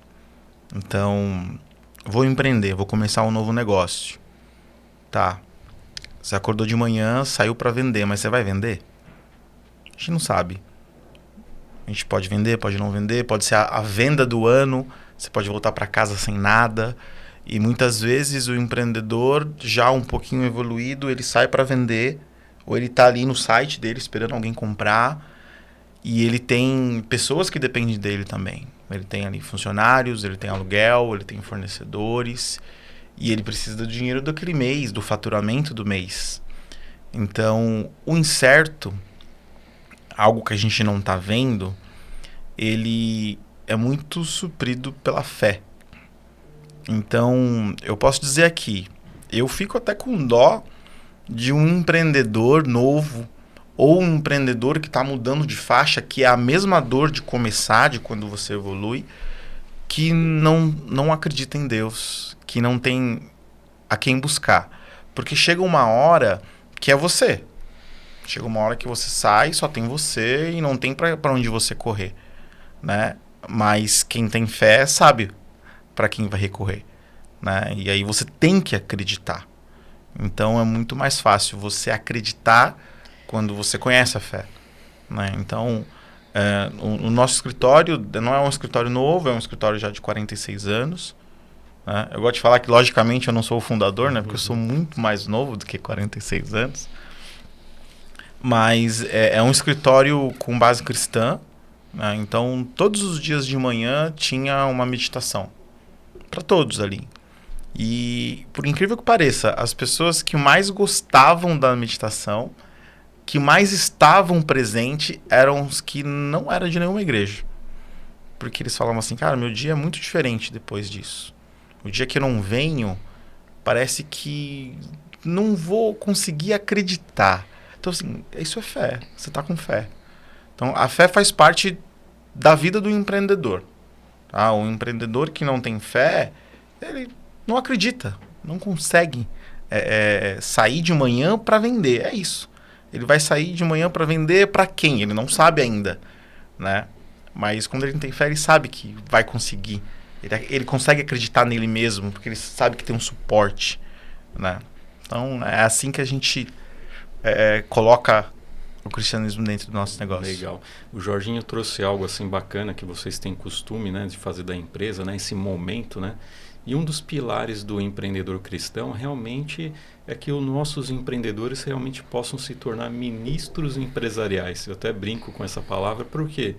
Então, vou empreender, vou começar um novo negócio. Tá, você acordou de manhã, saiu para vender, mas você vai vender? A gente não sabe. A gente pode vender, pode não vender, pode ser a venda do ano, você pode voltar para casa sem nada. E muitas vezes o empreendedor, já um pouquinho evoluído, ele sai para vender, ou ele está ali no site dele esperando alguém comprar. E ele tem pessoas que dependem dele também. Ele tem ali funcionários, ele tem aluguel, ele tem fornecedores. E ele precisa do dinheiro daquele mês, do faturamento do mês. Então, o incerto, algo que a gente não está vendo, ele é muito suprido pela fé. Então, eu posso dizer aqui, eu fico até com dó de um empreendedor novo, ou um empreendedor que está mudando de faixa, que é a mesma dor de começar, de quando você evolui, que não acredita em Deus, que não tem a quem buscar. Porque chega uma hora que é você. Chega uma hora que você sai, só tem você e não tem para onde você correr, né? Mas quem tem fé sabe para quem vai recorrer, né? E aí você tem que acreditar. Então é muito mais fácil você acreditar quando você conhece a fé, né? Então, o nosso escritório não é um escritório novo, é um escritório já de 46 anos. Né? Eu gosto de falar que, logicamente, eu não sou o fundador, né? Porque eu sou muito mais novo do que 46 anos. Mas é um escritório com base cristã, né? Então, todos os dias de manhã tinha uma meditação para todos ali. E, por incrível que pareça, as pessoas que mais gostavam da meditação, que mais estavam presentes, eram os que não eram de nenhuma igreja. Porque eles falavam assim, cara, meu dia é muito diferente depois disso. O dia que eu não venho, parece que não vou conseguir acreditar. Então, assim, isso é fé. Você está com fé. Então, a fé faz parte da vida do empreendedor. Tá? O empreendedor que não tem fé, ele não acredita, não consegue sair de manhã para vender. É isso. Ele vai sair de manhã para vender para quem? Ele não sabe ainda, né? Mas quando ele tem fé, ele sabe que vai conseguir. Ele consegue acreditar nele mesmo, porque ele sabe que tem um suporte, né? Então, é assim que a gente coloca o cristianismo dentro do nosso negócio. Legal. O Jorginho trouxe algo assim bacana que vocês têm costume, né, de fazer da empresa, né, esse momento, né? E um dos pilares do empreendedor cristão realmente é que os nossos empreendedores realmente possam se tornar ministros empresariais. Eu até brinco com essa palavra porque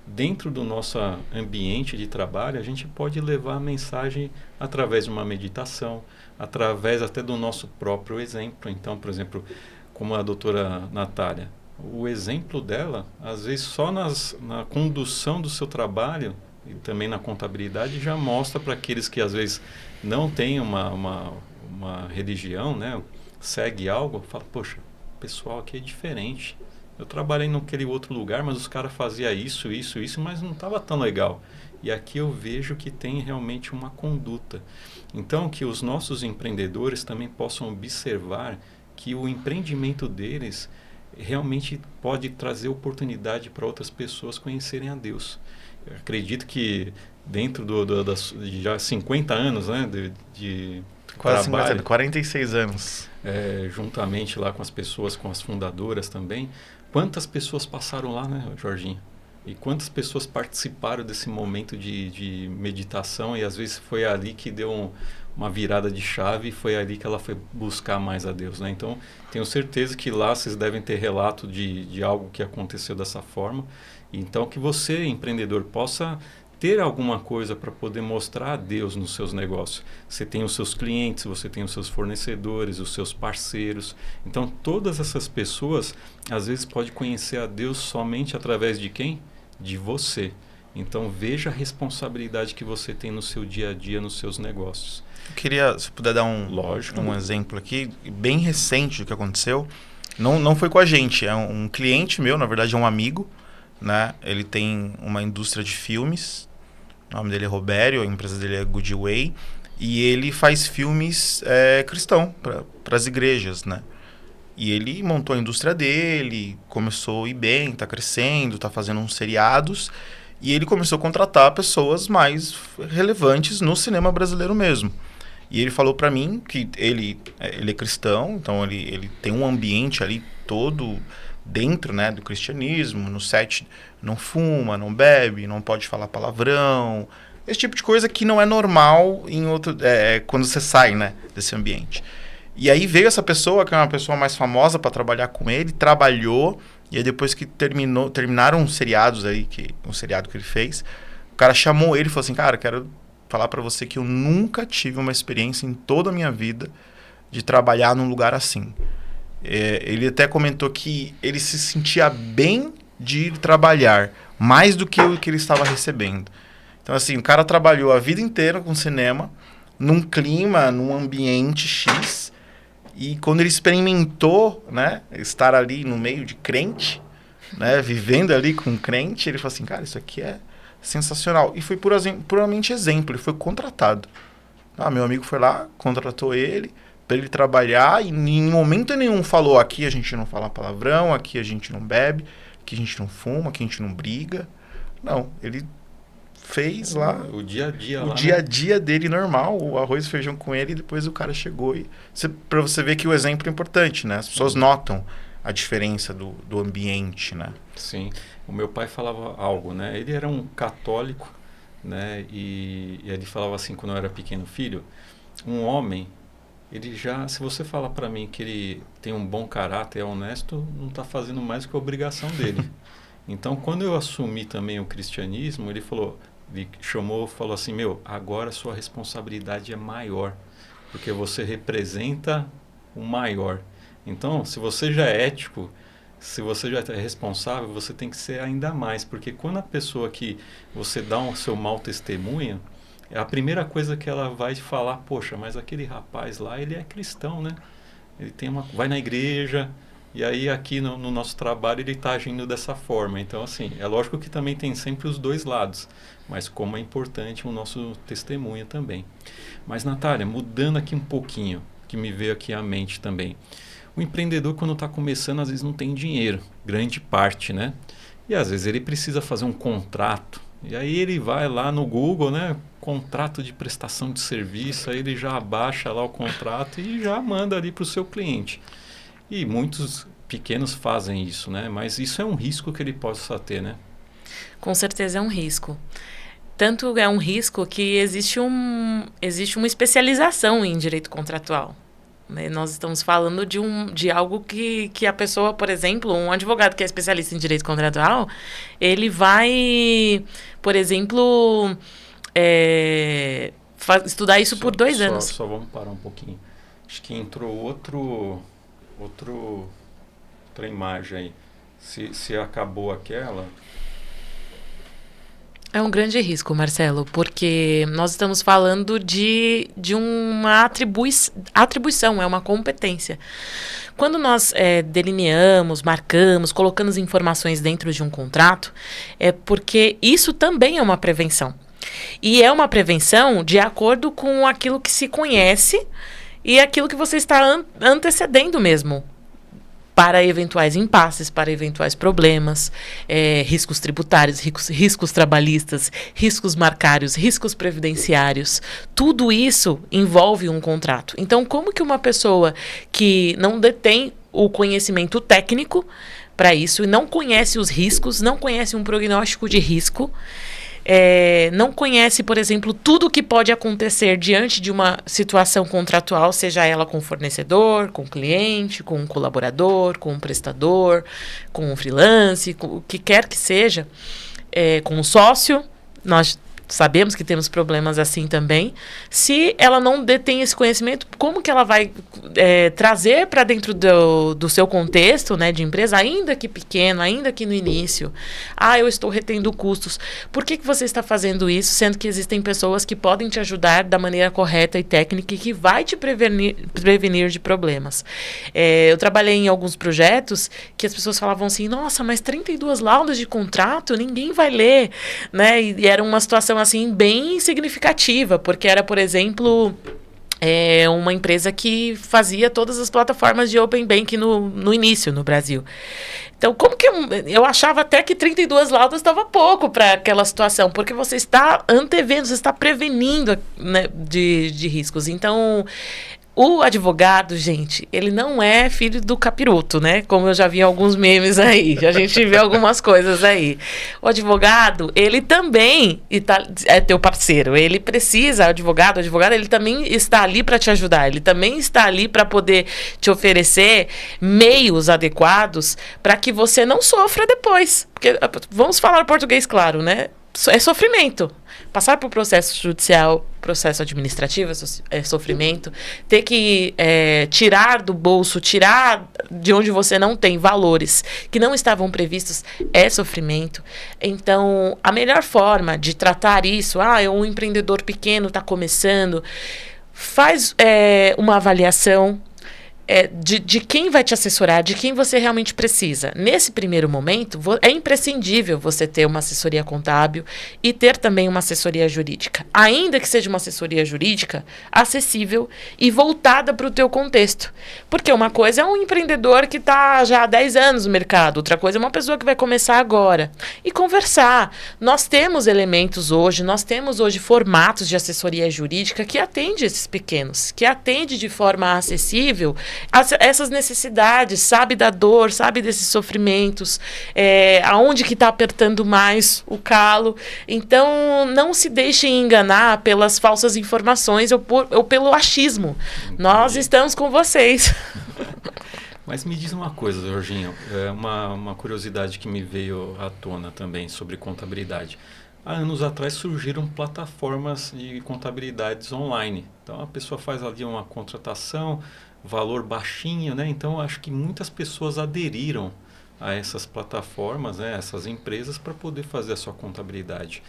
dentro do nosso ambiente de trabalho a gente pode levar a mensagem através de uma meditação, através até do nosso próprio exemplo. Então, por exemplo, como a doutora Natália, o exemplo dela, às vezes só na condução do seu trabalho e também na contabilidade já mostra para aqueles que às vezes não têm uma religião, né, segue algo, fala, poxa, o pessoal aqui é diferente. Eu trabalhei naquele outro lugar, mas os caras faziam isso, mas não estava tão legal. E aqui eu vejo que tem realmente uma conduta. Então, que os nossos empreendedores também possam observar que o empreendimento deles realmente pode trazer oportunidade para outras pessoas conhecerem a Deus. Eu acredito que dentro de já 50 anos, né, de quase trabalho, 50, 46 anos. Juntamente lá com as pessoas, com as fundadoras também, quantas pessoas passaram lá, né, Jorginho? E quantas pessoas participaram desse momento de meditação e às vezes foi ali que deu uma virada de chave e foi ali que ela foi buscar mais a Deus, né? Então, tenho certeza que lá vocês devem ter relato de algo que aconteceu dessa forma. Então, que você, empreendedor, possa ter alguma coisa para poder mostrar a Deus nos seus negócios. Você tem os seus clientes, você tem os seus fornecedores, os seus parceiros. Então, todas essas pessoas, às vezes, podem conhecer a Deus somente através de quem? De você. Então, veja a responsabilidade que você tem no seu dia a dia, nos seus negócios. Eu queria, se puder dar um exemplo aqui, bem recente do que aconteceu. Não foi com a gente, é um cliente meu, na verdade é um amigo, né? Ele tem uma indústria de filmes, o nome dele é Robério, a empresa dele é Goodway, e ele faz filmes cristão para as igrejas, né? E ele montou a indústria dele, começou a ir bem, está crescendo, está fazendo uns seriados, e ele começou a contratar pessoas mais relevantes no cinema brasileiro mesmo. E ele falou para mim que ele é cristão, então ele tem um ambiente ali todo dentro, né, do cristianismo. No set não fuma, não bebe, não pode falar palavrão, esse tipo de coisa que não é normal quando você sai, né, desse ambiente. E aí veio essa pessoa, que é uma pessoa mais famosa, para trabalhar com ele, trabalhou, e aí depois que terminaram uns seriados aí, um seriado que ele fez, o cara chamou ele e falou assim, cara, quero falar para você que eu nunca tive uma experiência em toda a minha vida de trabalhar num lugar assim. Ele até comentou que ele se sentia bem de ir trabalhar, mais do que o que ele estava recebendo. Então, assim, o cara trabalhou a vida inteira com cinema, num clima, num ambiente X, e quando ele experimentou, né, estar ali no meio de crente, né, vivendo ali com crente, ele falou assim, cara, isso aqui é sensacional. E foi puramente exemplo, ele foi contratado. Meu amigo foi lá, contratou ele para ele trabalhar e em momento nenhum falou, aqui a gente não fala palavrão, aqui a gente não bebe, aqui a gente não fuma, aqui a gente não briga. Não, ele fez lá o dia a dia, o dia a dia dele normal, o arroz e feijão com ele, e depois o cara chegou para você ver que o exemplo é importante, né? As pessoas notam a diferença do ambiente, né? Sim. O meu pai falava algo, né? Ele era um católico, né? E ele falava assim, quando eu era pequeno, filho, um homem, ele já, se você falar para mim que ele tem um bom caráter, é honesto, não está fazendo mais do que a obrigação dele. Então, quando eu assumi também o cristianismo, ele falou assim, agora a sua responsabilidade é maior, porque você representa o maior. Então, se você já é ético, se você já é responsável, você tem que ser ainda mais, porque quando a pessoa que você dá o seu mau testemunho, a primeira coisa que ela vai falar, poxa, mas aquele rapaz lá, ele é cristão, né? Ele vai na igreja, e aí aqui no nosso trabalho ele está agindo dessa forma. Então, assim, é lógico que também tem sempre os dois lados, mas como é importante o nosso testemunho também. Mas, Natália, mudando aqui um pouquinho, que me veio aqui à mente também. O empreendedor, quando está começando, às vezes não tem dinheiro, grande parte, né? E às vezes ele precisa fazer um contrato, E aí ele vai lá no Google, né? Contrato de prestação de serviço, aí ele já abaixa lá o contrato e já manda ali para o seu cliente. E muitos pequenos fazem isso, né? Mas isso é um risco que ele possa ter, né? Com certeza é um risco. Tanto é um risco que existe uma especialização em direito contratual. Né? Nós estamos falando de algo que a pessoa, por exemplo, um advogado que é especialista em direito contratual, ele vai, por exemplo, estudar isso por 2 anos. Só vamos parar um pouquinho. Acho que entrou outra imagem aí. Se acabou aquela... É um grande risco, Marcelo, porque nós estamos falando de uma atribuição, é uma competência. Quando nós delineamos, marcamos, colocamos informações dentro de um contrato, é porque isso também é uma prevenção. E é uma prevenção de acordo com aquilo que se conhece e aquilo que você está antecedendo mesmo. Para eventuais impasses, para eventuais problemas, riscos tributários, riscos trabalhistas, riscos marcários, riscos previdenciários. Tudo isso envolve um contrato. Então, como que uma pessoa que não detém o conhecimento técnico para isso e não conhece os riscos, não conhece um prognóstico de risco, não conhece, por exemplo, tudo o que pode acontecer diante de uma situação contratual, seja ela com o fornecedor, com o cliente, com o colaborador, com o prestador, com o freelance, com o que quer que seja, com o sócio, nós sabemos que temos problemas assim também. Se ela não detém esse conhecimento, como que ela vai trazer para dentro do seu contexto, né, de empresa, ainda que pequeno, ainda que no início? Eu estou retendo custos. Por que você está fazendo isso, sendo que existem pessoas que podem te ajudar da maneira correta e técnica e que vai te prevenir de problemas? Eu trabalhei em alguns projetos que as pessoas falavam assim, nossa, mas 32 laudas de contrato, ninguém vai ler, né? E era uma situação assim bem significativa, porque era, por exemplo, uma empresa que fazia todas as plataformas de Open Bank no início no Brasil. Então, como que eu achava até que 32 laudas estava pouco para aquela situação, porque você está antevendo, você está prevenindo, né, de riscos. Então, o advogado, gente, ele não é filho do capiroto, né? Como eu já vi alguns memes aí, a gente vê algumas coisas aí. O advogado, ele também é teu parceiro, ele precisa, o advogado, ele também está ali para te ajudar, ele também está ali para poder te oferecer meios adequados para que você não sofra depois. Porque, vamos falar português claro, né? É sofrimento. Passar por processo judicial, processo administrativo é sofrimento. Ter que tirar do bolso, tirar de onde você não tem valores que não estavam previstos é sofrimento. Então, a melhor forma de tratar isso, um empreendedor pequeno está começando, faz uma avaliação de quem vai te assessorar, de quem você realmente precisa. Nesse primeiro momento, é imprescindível você ter uma assessoria contábil e ter também uma assessoria jurídica. Ainda que seja uma assessoria jurídica acessível e voltada para o teu contexto. Porque uma coisa é um empreendedor que está já há 10 anos no mercado, outra coisa é uma pessoa que vai começar agora. E conversar. Nós temos elementos hoje, nós temos hoje formatos de assessoria jurídica que atende esses pequenos, que atende de forma acessível essas necessidades, sabe da dor, sabe desses sofrimentos, aonde que está apertando mais o calo. Então, não se deixem enganar pelas falsas informações ou pelo achismo. Entendi. Nós estamos com vocês. Mas me diz uma coisa, Jorginho, uma curiosidade que me veio à tona também sobre contabilidade. Há anos atrás surgiram plataformas de contabilidades online. Então, a pessoa faz ali uma contratação, valor baixinho, né? Então, acho que muitas pessoas aderiram a essas plataformas, né? Essas empresas, para poder fazer a sua contabilidade.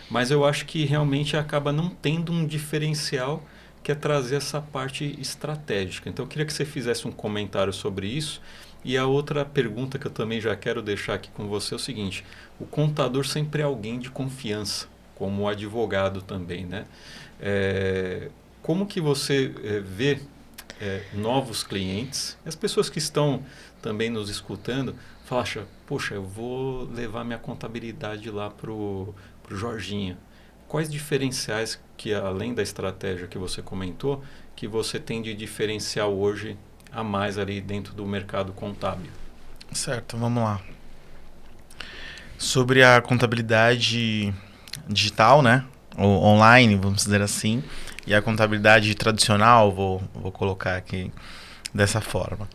Mas eu acho que realmente acaba não tendo um diferencial que é trazer essa parte estratégica. Então, eu queria que você fizesse um comentário sobre isso. E a outra pergunta que eu também já quero deixar aqui com você é o seguinte: o contador sempre é alguém de confiança, como o advogado também, né? Como que você vê novos clientes, as pessoas que estão também nos escutando, falam, poxa, eu vou levar minha contabilidade lá pro o Jorginho, quais diferenciais que, além da estratégia que você comentou, que você tem de diferencial hoje a mais ali dentro do mercado contábil? Certo, vamos lá. Sobre a contabilidade digital, né? Ou online, vamos dizer assim, e a contabilidade tradicional, vou colocar aqui dessa forma.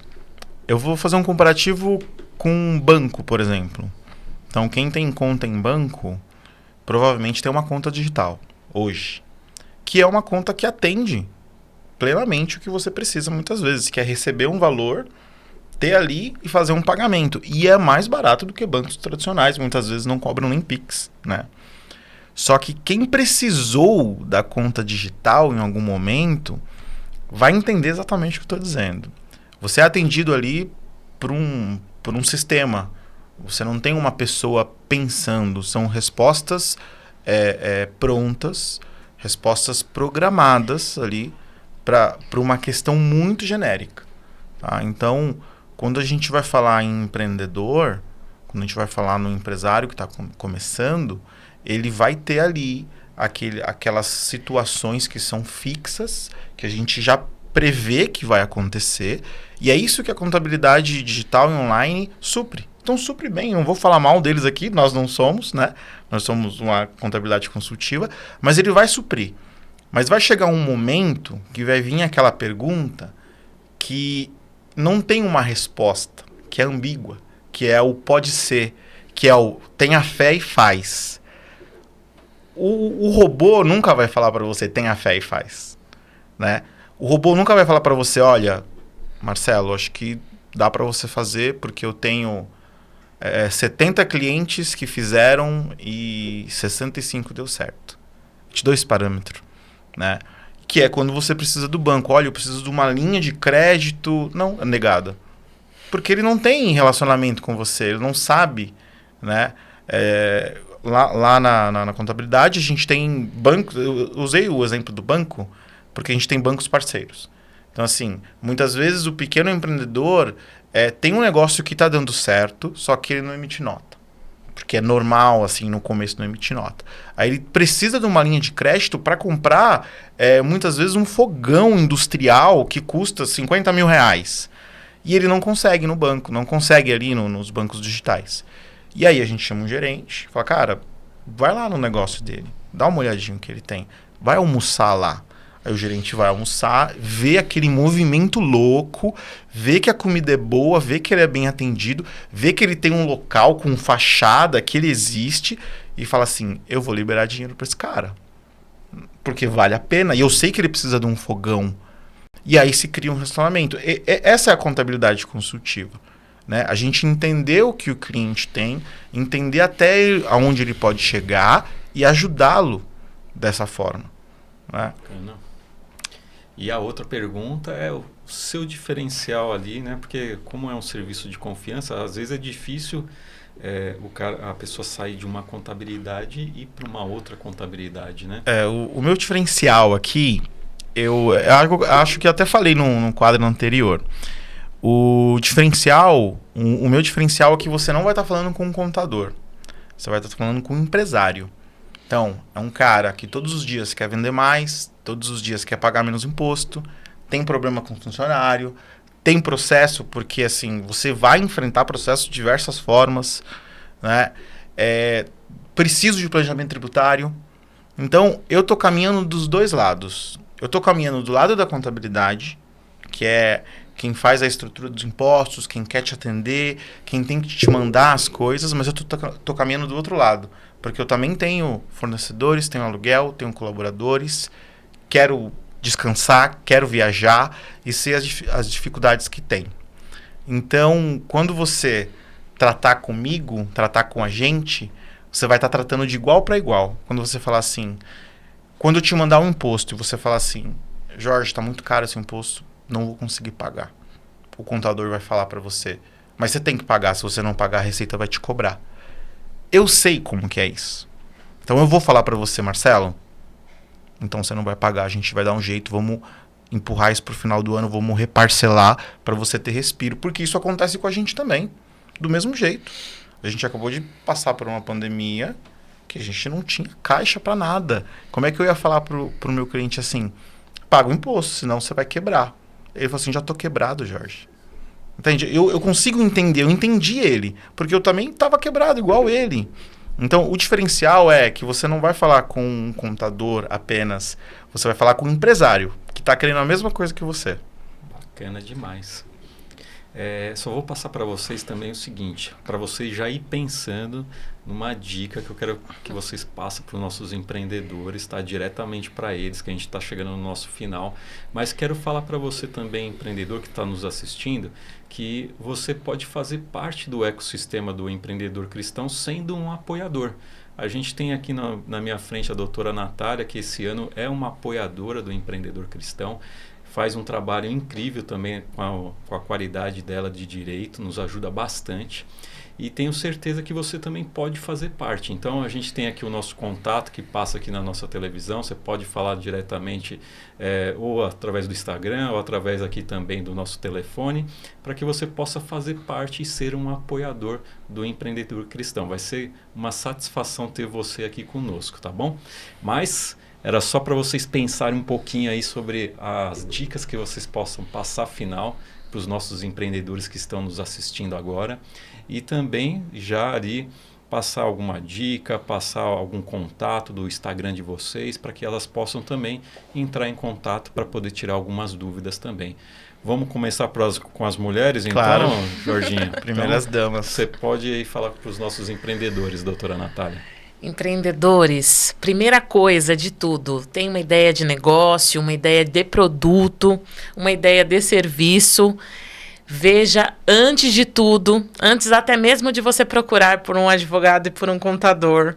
Eu vou fazer um comparativo com um banco, por exemplo. Então, quem tem conta em banco, provavelmente tem uma conta digital, hoje. Que é uma conta que atende plenamente o que você precisa muitas vezes, que é receber um valor, ter ali e fazer um pagamento. E é mais barato do que bancos tradicionais, muitas vezes não cobram nem Pix, né? Só que quem precisou da conta digital em algum momento vai entender exatamente o que eu estou dizendo. Você é atendido ali por um sistema. Você não tem uma pessoa pensando. São respostas prontas, respostas programadas ali para uma questão muito genérica. Tá? Então, quando a gente vai falar em empreendedor, quando a gente vai falar no empresário que está começando, ele vai ter ali aquelas situações que são fixas, que a gente já prevê que vai acontecer, e é isso que a contabilidade digital e online supre. Então supre bem, não vou falar mal deles aqui, nós não somos, né? Nós somos uma contabilidade consultiva, mas ele vai suprir. Mas vai chegar um momento que vai vir aquela pergunta que não tem uma resposta, que é ambígua, que é o pode ser, que é o tenha fé e faz. O robô nunca vai falar para você tenha fé e faz, né? O robô nunca vai falar para você, olha, Marcelo, acho que dá para você fazer porque eu tenho 70 clientes que fizeram e 65 deu certo. Te dou esse parâmetro, né? Que é quando você precisa do banco. Olha, eu preciso de uma linha de crédito. Não, é negada. Porque ele não tem relacionamento com você, ele não sabe, né? Lá na contabilidade a gente tem bancos. Eu usei o exemplo do banco porque a gente tem bancos parceiros. Então, assim, muitas vezes o pequeno empreendedor tem um negócio que está dando certo, só que ele não emite nota. Porque é normal, assim, no começo não emitir nota. Aí ele precisa de uma linha de crédito para comprar, muitas vezes, um fogão industrial que custa 50 mil reais. E ele não consegue no banco, não consegue ali nos bancos digitais. E aí a gente chama um gerente, fala, cara, vai lá no negócio dele, dá uma olhadinha no que ele tem, vai almoçar lá. Aí o gerente vai almoçar, vê aquele movimento louco, vê que a comida é boa, vê que ele é bem atendido, vê que ele tem um local com fachada, que ele existe, e fala assim, eu vou liberar dinheiro para esse cara. Porque vale a pena, e eu sei que ele precisa de um fogão. E aí se cria um relacionamento. Essa é a contabilidade consultiva. Né? A gente entender o que o cliente tem, entender até aonde ele pode chegar e ajudá-lo dessa forma. Né? E a outra pergunta é o seu diferencial ali, né? Porque como é um serviço de confiança, às vezes é difícil a pessoa sair de uma contabilidade e ir para uma outra contabilidade, né? O meu diferencial aqui, eu acho que até falei num quadro anterior. O diferencial, o meu diferencial é que você não vai estar falando com um contador. Você vai estar falando com um empresário. Então, é um cara que todos os dias quer vender mais, todos os dias quer pagar menos imposto, tem problema com o funcionário, tem processo, porque assim, você vai enfrentar processo de diversas formas, né? Preciso de planejamento tributário. Então, eu estou caminhando dos dois lados. Eu estou caminhando do lado da contabilidade, que é quem faz a estrutura dos impostos, quem quer te atender, quem tem que te mandar as coisas, mas eu estou caminhando do outro lado. Porque eu também tenho fornecedores, tenho aluguel, tenho colaboradores, quero descansar, quero viajar e sei as dificuldades que tem. Então, quando você tratar comigo, tratar com a gente, você vai estar tratando de igual para igual. Quando você falar assim, quando eu te mandar um imposto e você falar assim, Jorge, está muito caro esse imposto, não vou conseguir pagar. O contador vai falar para você, mas você tem que pagar, se você não pagar, a Receita vai te cobrar. Eu sei como que é isso. Então eu vou falar para você, Marcelo, então você não vai pagar, a gente vai dar um jeito, vamos empurrar isso pro final do ano, vamos reparcelar para você ter respiro, porque isso acontece com a gente também, do mesmo jeito. A gente acabou de passar por uma pandemia que a gente não tinha caixa para nada. Como é que eu ia falar pro meu cliente assim, paga o imposto, senão você vai quebrar. Ele falou assim, já tô quebrado, Jorge. Entende? Eu consigo entender, eu entendi ele, porque eu também estava quebrado, igual ele. Então, o diferencial é que você não vai falar com um contador apenas, você vai falar com um empresário, que está querendo a mesma coisa que você. Bacana demais. Só vou passar para vocês também o seguinte, para vocês já ir pensando numa dica que eu quero que vocês passem para os nossos empreendedores, tá? Diretamente para eles, que a gente está chegando no nosso final. Mas quero falar para você também, empreendedor que está nos assistindo, que você pode fazer parte do ecossistema do empreendedor cristão sendo um apoiador. A gente tem aqui na minha frente a doutora Natália, que esse ano é uma apoiadora do empreendedor cristão. Faz um trabalho incrível também com a qualidade dela de direito, nos ajuda bastante. E tenho certeza que você também pode fazer parte. Então, a gente tem aqui o nosso contato que passa aqui na nossa televisão. Você pode falar diretamente ou através do Instagram ou através aqui também do nosso telefone, para que você possa fazer parte e ser um apoiador do empreendedor cristão. Vai ser uma satisfação ter você aqui conosco, tá bom? Mas era só para vocês pensarem um pouquinho aí sobre as dicas que vocês possam passar final para os nossos empreendedores que estão nos assistindo agora. E também já ali passar alguma dica, passar algum contato do Instagram de vocês para que elas possam também entrar em contato para poder tirar algumas dúvidas também. Vamos começar com as mulheres, então, claro. Jorginho? Primeiras então, damas. Você pode aí falar para os nossos empreendedores, doutora Natália. Empreendedores, primeira coisa de tudo, tem uma ideia de negócio, uma ideia de produto, uma ideia de serviço. Veja, antes de tudo, antes até mesmo de você procurar por um advogado e por um contador,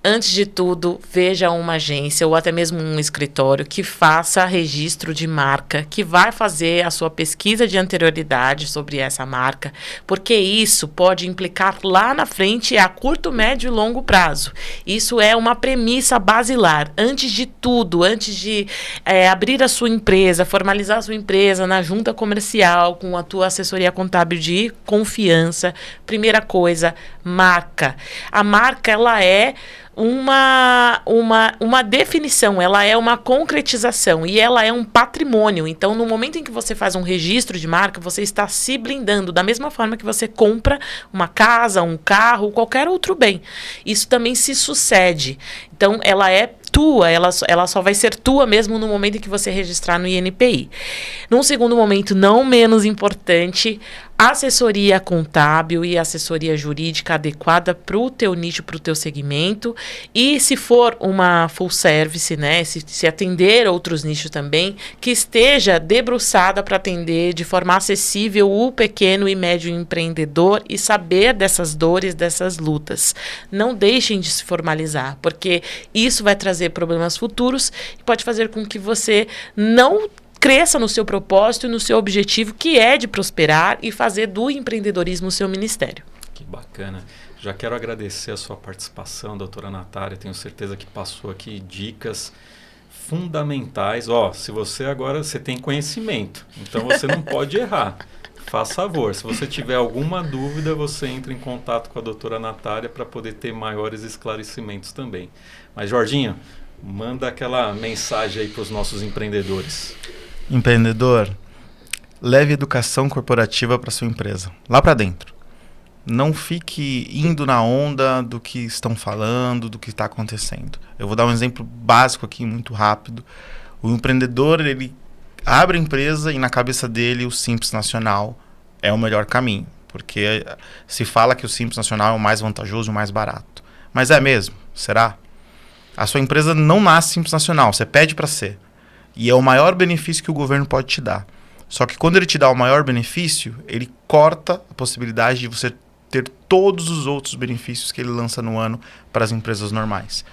antes de tudo, veja uma agência ou até mesmo um escritório que faça registro de marca, que vai fazer a sua pesquisa de anterioridade sobre essa marca, porque isso pode implicar lá na frente a curto, médio e longo prazo. Isso é uma premissa basilar. Antes de tudo, antes de abrir a sua empresa, formalizar a sua empresa na junta comercial, com a tua assessoria contábil de confiança, primeira coisa, marca. A marca, ela é uma definição, ela é uma concretização e ela é um patrimônio. Então, no momento em que você faz um registro de marca, você está se blindando da mesma forma que você compra uma casa, um carro, qualquer outro bem. Isso também se sucede. Então, ela é tua, ela só vai ser tua mesmo no momento em que você registrar no INPI. Num segundo momento, não menos importante, assessoria contábil e assessoria jurídica adequada para o teu nicho, para o teu segmento. E se for uma full service, né, se atender outros nichos também, que esteja debruçada para atender de forma acessível o pequeno e médio empreendedor e saber dessas dores, dessas lutas. Não deixem de se formalizar, porque isso vai trazer problemas futuros e pode fazer com que você não cresça no seu propósito e no seu objetivo, que é de prosperar e fazer do empreendedorismo o seu ministério. Que bacana. Já quero agradecer a sua participação, doutora Natália. Tenho certeza que passou aqui dicas fundamentais. Se você tem conhecimento, então você não pode errar. Faça favor, se você tiver alguma dúvida, você entra em contato com a doutora Natália para poder ter maiores esclarecimentos também. Mas, Jorginho, manda aquela mensagem aí para os nossos empreendedores. Empreendedor, leve educação corporativa para sua empresa, lá para dentro. Não fique indo na onda do que estão falando, do que está acontecendo. Eu vou dar um exemplo básico aqui, muito rápido. O empreendedor, ele abre a empresa e na cabeça dele o Simples Nacional é o melhor caminho, porque se fala que o Simples Nacional é o mais vantajoso e o mais barato. Mas é mesmo? Será? A sua empresa não nasce Simples Nacional, você pede para ser. E é o maior benefício que o governo pode te dar. Só que quando ele te dá o maior benefício, ele corta a possibilidade de você ter todos os outros benefícios que ele lança no ano para as empresas normais.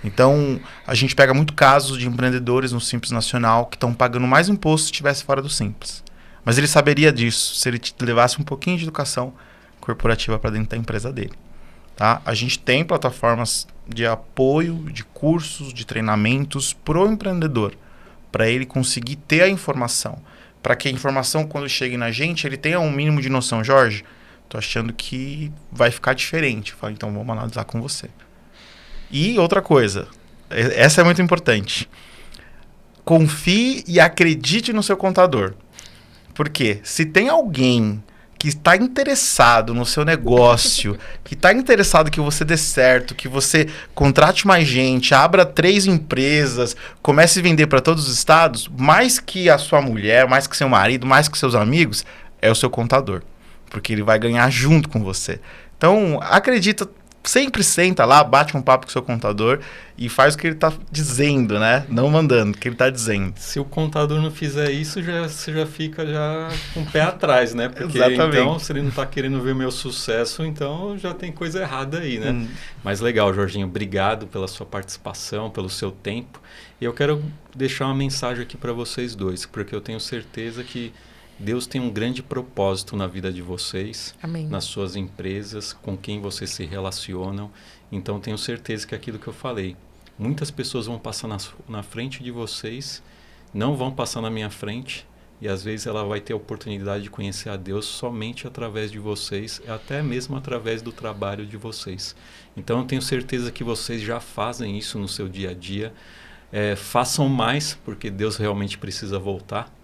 Então, a gente pega muito casos de empreendedores no Simples Nacional que estão pagando mais imposto se estivesse fora do Simples. Mas ele saberia disso se ele te levasse um pouquinho de educação corporativa para dentro da empresa dele. Tá? A gente tem plataformas de apoio, de cursos, de treinamentos para o empreendedor, para ele conseguir ter a informação. Para que a informação, quando chegue na gente, ele tenha um mínimo de noção. Jorge, tô achando que vai ficar diferente. Eu falo, então vamos analisar com você. E outra coisa, essa é muito importante. Confie e acredite no seu contador. Porque se tem alguém que está interessado no seu negócio, que está interessado que você dê certo, que você contrate mais gente, abra 3 empresas, comece a vender para todos os estados, mais que a sua mulher, mais que seu marido, mais que seus amigos, é o seu contador. Porque ele vai ganhar junto com você. Então, acredita, sempre senta lá, bate um papo com o seu contador e faz o que ele está dizendo, né? Não mandando, o que ele está dizendo. Se o contador não fizer isso, você já fica com o pé atrás, né? Porque Exatamente. Então, se ele não está querendo ver o meu sucesso, então já tem coisa errada aí, né? Mas legal, Jorginho, obrigado pela sua participação, pelo seu tempo. E eu quero deixar uma mensagem aqui para vocês dois, porque eu tenho certeza que Deus tem um grande propósito na vida de vocês, Amém. nas suas empresas, com quem vocês se relacionam. Então, tenho certeza que aquilo que eu falei, muitas pessoas vão passar na frente de vocês, não vão passar na minha frente, e às vezes ela vai ter a oportunidade de conhecer a Deus somente através de vocês, até mesmo através do trabalho de vocês. Então, eu tenho certeza que vocês já fazem isso no seu dia a dia. Façam mais, porque Deus realmente precisa voltar.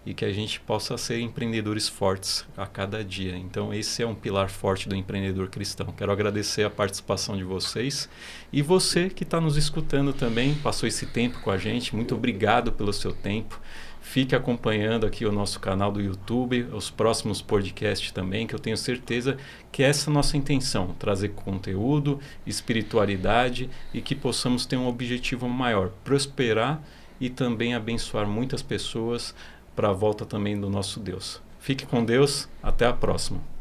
E que a gente possa ser empreendedores fortes a cada dia. Então, esse é um pilar forte do empreendedor cristão. Quero agradecer a participação de vocês. E você que está nos escutando também, passou esse tempo com a gente. Muito obrigado pelo seu tempo. Fique acompanhando aqui o nosso canal do YouTube, os próximos podcasts também, que eu tenho certeza que essa é a nossa intenção, trazer conteúdo, espiritualidade e que possamos ter um objetivo maior, prosperar e também abençoar muitas pessoas para a volta também do nosso Deus. Fique com Deus, até a próxima.